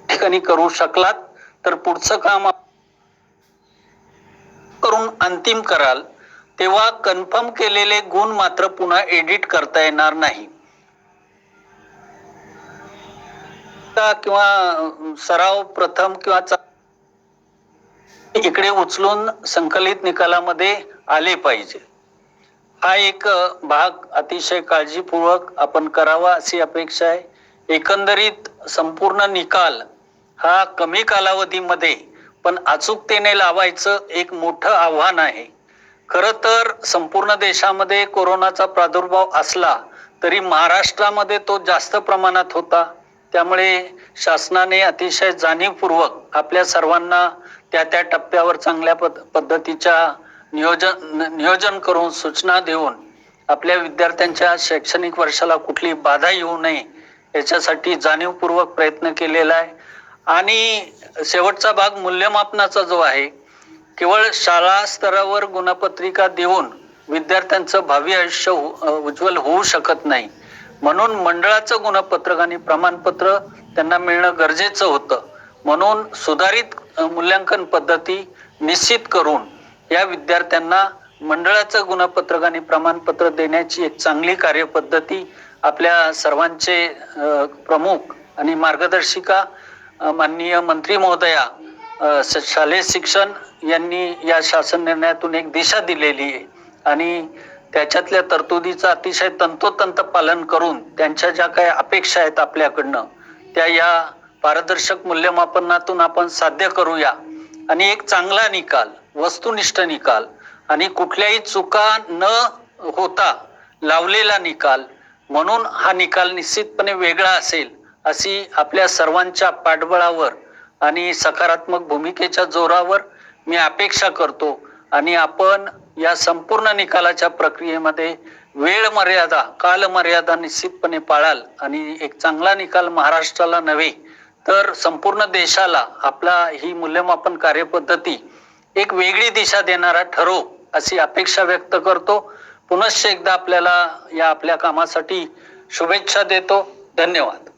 ठिकाणी करू शकलात तर पुढचं काम करून अंतिम कराल तेव्हा कन्फर्म केलेले गुण मात्र पुन्हा एडिट करता येणार नाही किंवा सराव प्रथम किंवा इकडे उचलून संकलित निकालामध्ये आले पाहिजे. हा एक भाग अतिशय काळजीपूर्वक आपण करावा अशी अपेक्षा आहे. एकंदरीत संपूर्ण निकाल हा कमी कालावधीमध्ये पण अचूकतेने लावायचं एक मोठं आव्हान आहे. खरं तर संपूर्ण देशामध्ये कोरोनाचा प्रादुर्भाव असला तरी महाराष्ट्रामध्ये तो जास्त प्रमाणात होता. त्यामुळे शासनाने अतिशय जाणीवपूर्वक आपल्या सर्वांना त्या त्या टप्प्यावर चांगल्या पद्धतीच्या नियोजन करून सूचना देऊन आपल्या विद्यार्थ्यांच्या शैक्षणिक वर्षाला कुठली बाधा येऊ नये याच्यासाठी जाणीवपूर्वक प्रयत्न केलेला आहे. आणि शेवटचा भाग मूल्यमापनाचा जो आहे केवळ शाळा स्तरावर गुणपत्रिका देऊन विद्यार्थ्यांचं भावी आयुष्य उज्ज्वल होऊ शकत नाही. म्हणून मंडळाचं गुणपत्रक आणि प्रमाणपत्र त्यांना मिळणं गरजेचं होतं. म्हणून सुधारित मूल्यांकन पद्धती निश्चित करून या विद्यार्थ्यांना मंडळाचं गुणपत्रक आणि प्रमाणपत्र देण्याची एक चांगली कार्यपद्धती आपल्या सर्वांचे प्रमुख आणि मार्गदर्शिका माननीय मंत्री महोदया शालेय शिक्षण यांनी या शासन निर्णयातून एक दिशा दिलेली आहे आणि त्याच्यातल्या तरतुदीचं अतिशय तंतोतंत पालन करून त्यांच्या ज्या काही अपेक्षा आहेत आपल्याकडनं त्या या पारदर्शक मूल्यमापनातून आपण साध्य करूया आणि एक चांगला निकाल, वस्तुनिष्ठ निकाल आणि कुठल्याही चुका न होता लावलेला निकाल म्हणून हा निकाल निश्चितपणे वेगळा असेल अशी आपल्या सर्वांच्या पाठबळावर आणि सकारात्मक भूमिकेच्या जोरावर मी अपेक्षा करतो. आणि आपण या संपूर्ण निकालाच्या प्रक्रियेमध्ये कालमर्यादा निश्चितपणे पाळाल आणि एक चांगला निकाल महाराष्ट्राला नव्हे तर संपूर्ण देशाला आपला ही मूल्यमापन कार्यपद्धती एक वेगळी दिशा देणारा ठरो अशी अपेक्षा व्यक्त करतो. पुनश्च एकदा आपल्याला या आपल्या कामासाठी शुभेच्छा देतो. धन्यवाद.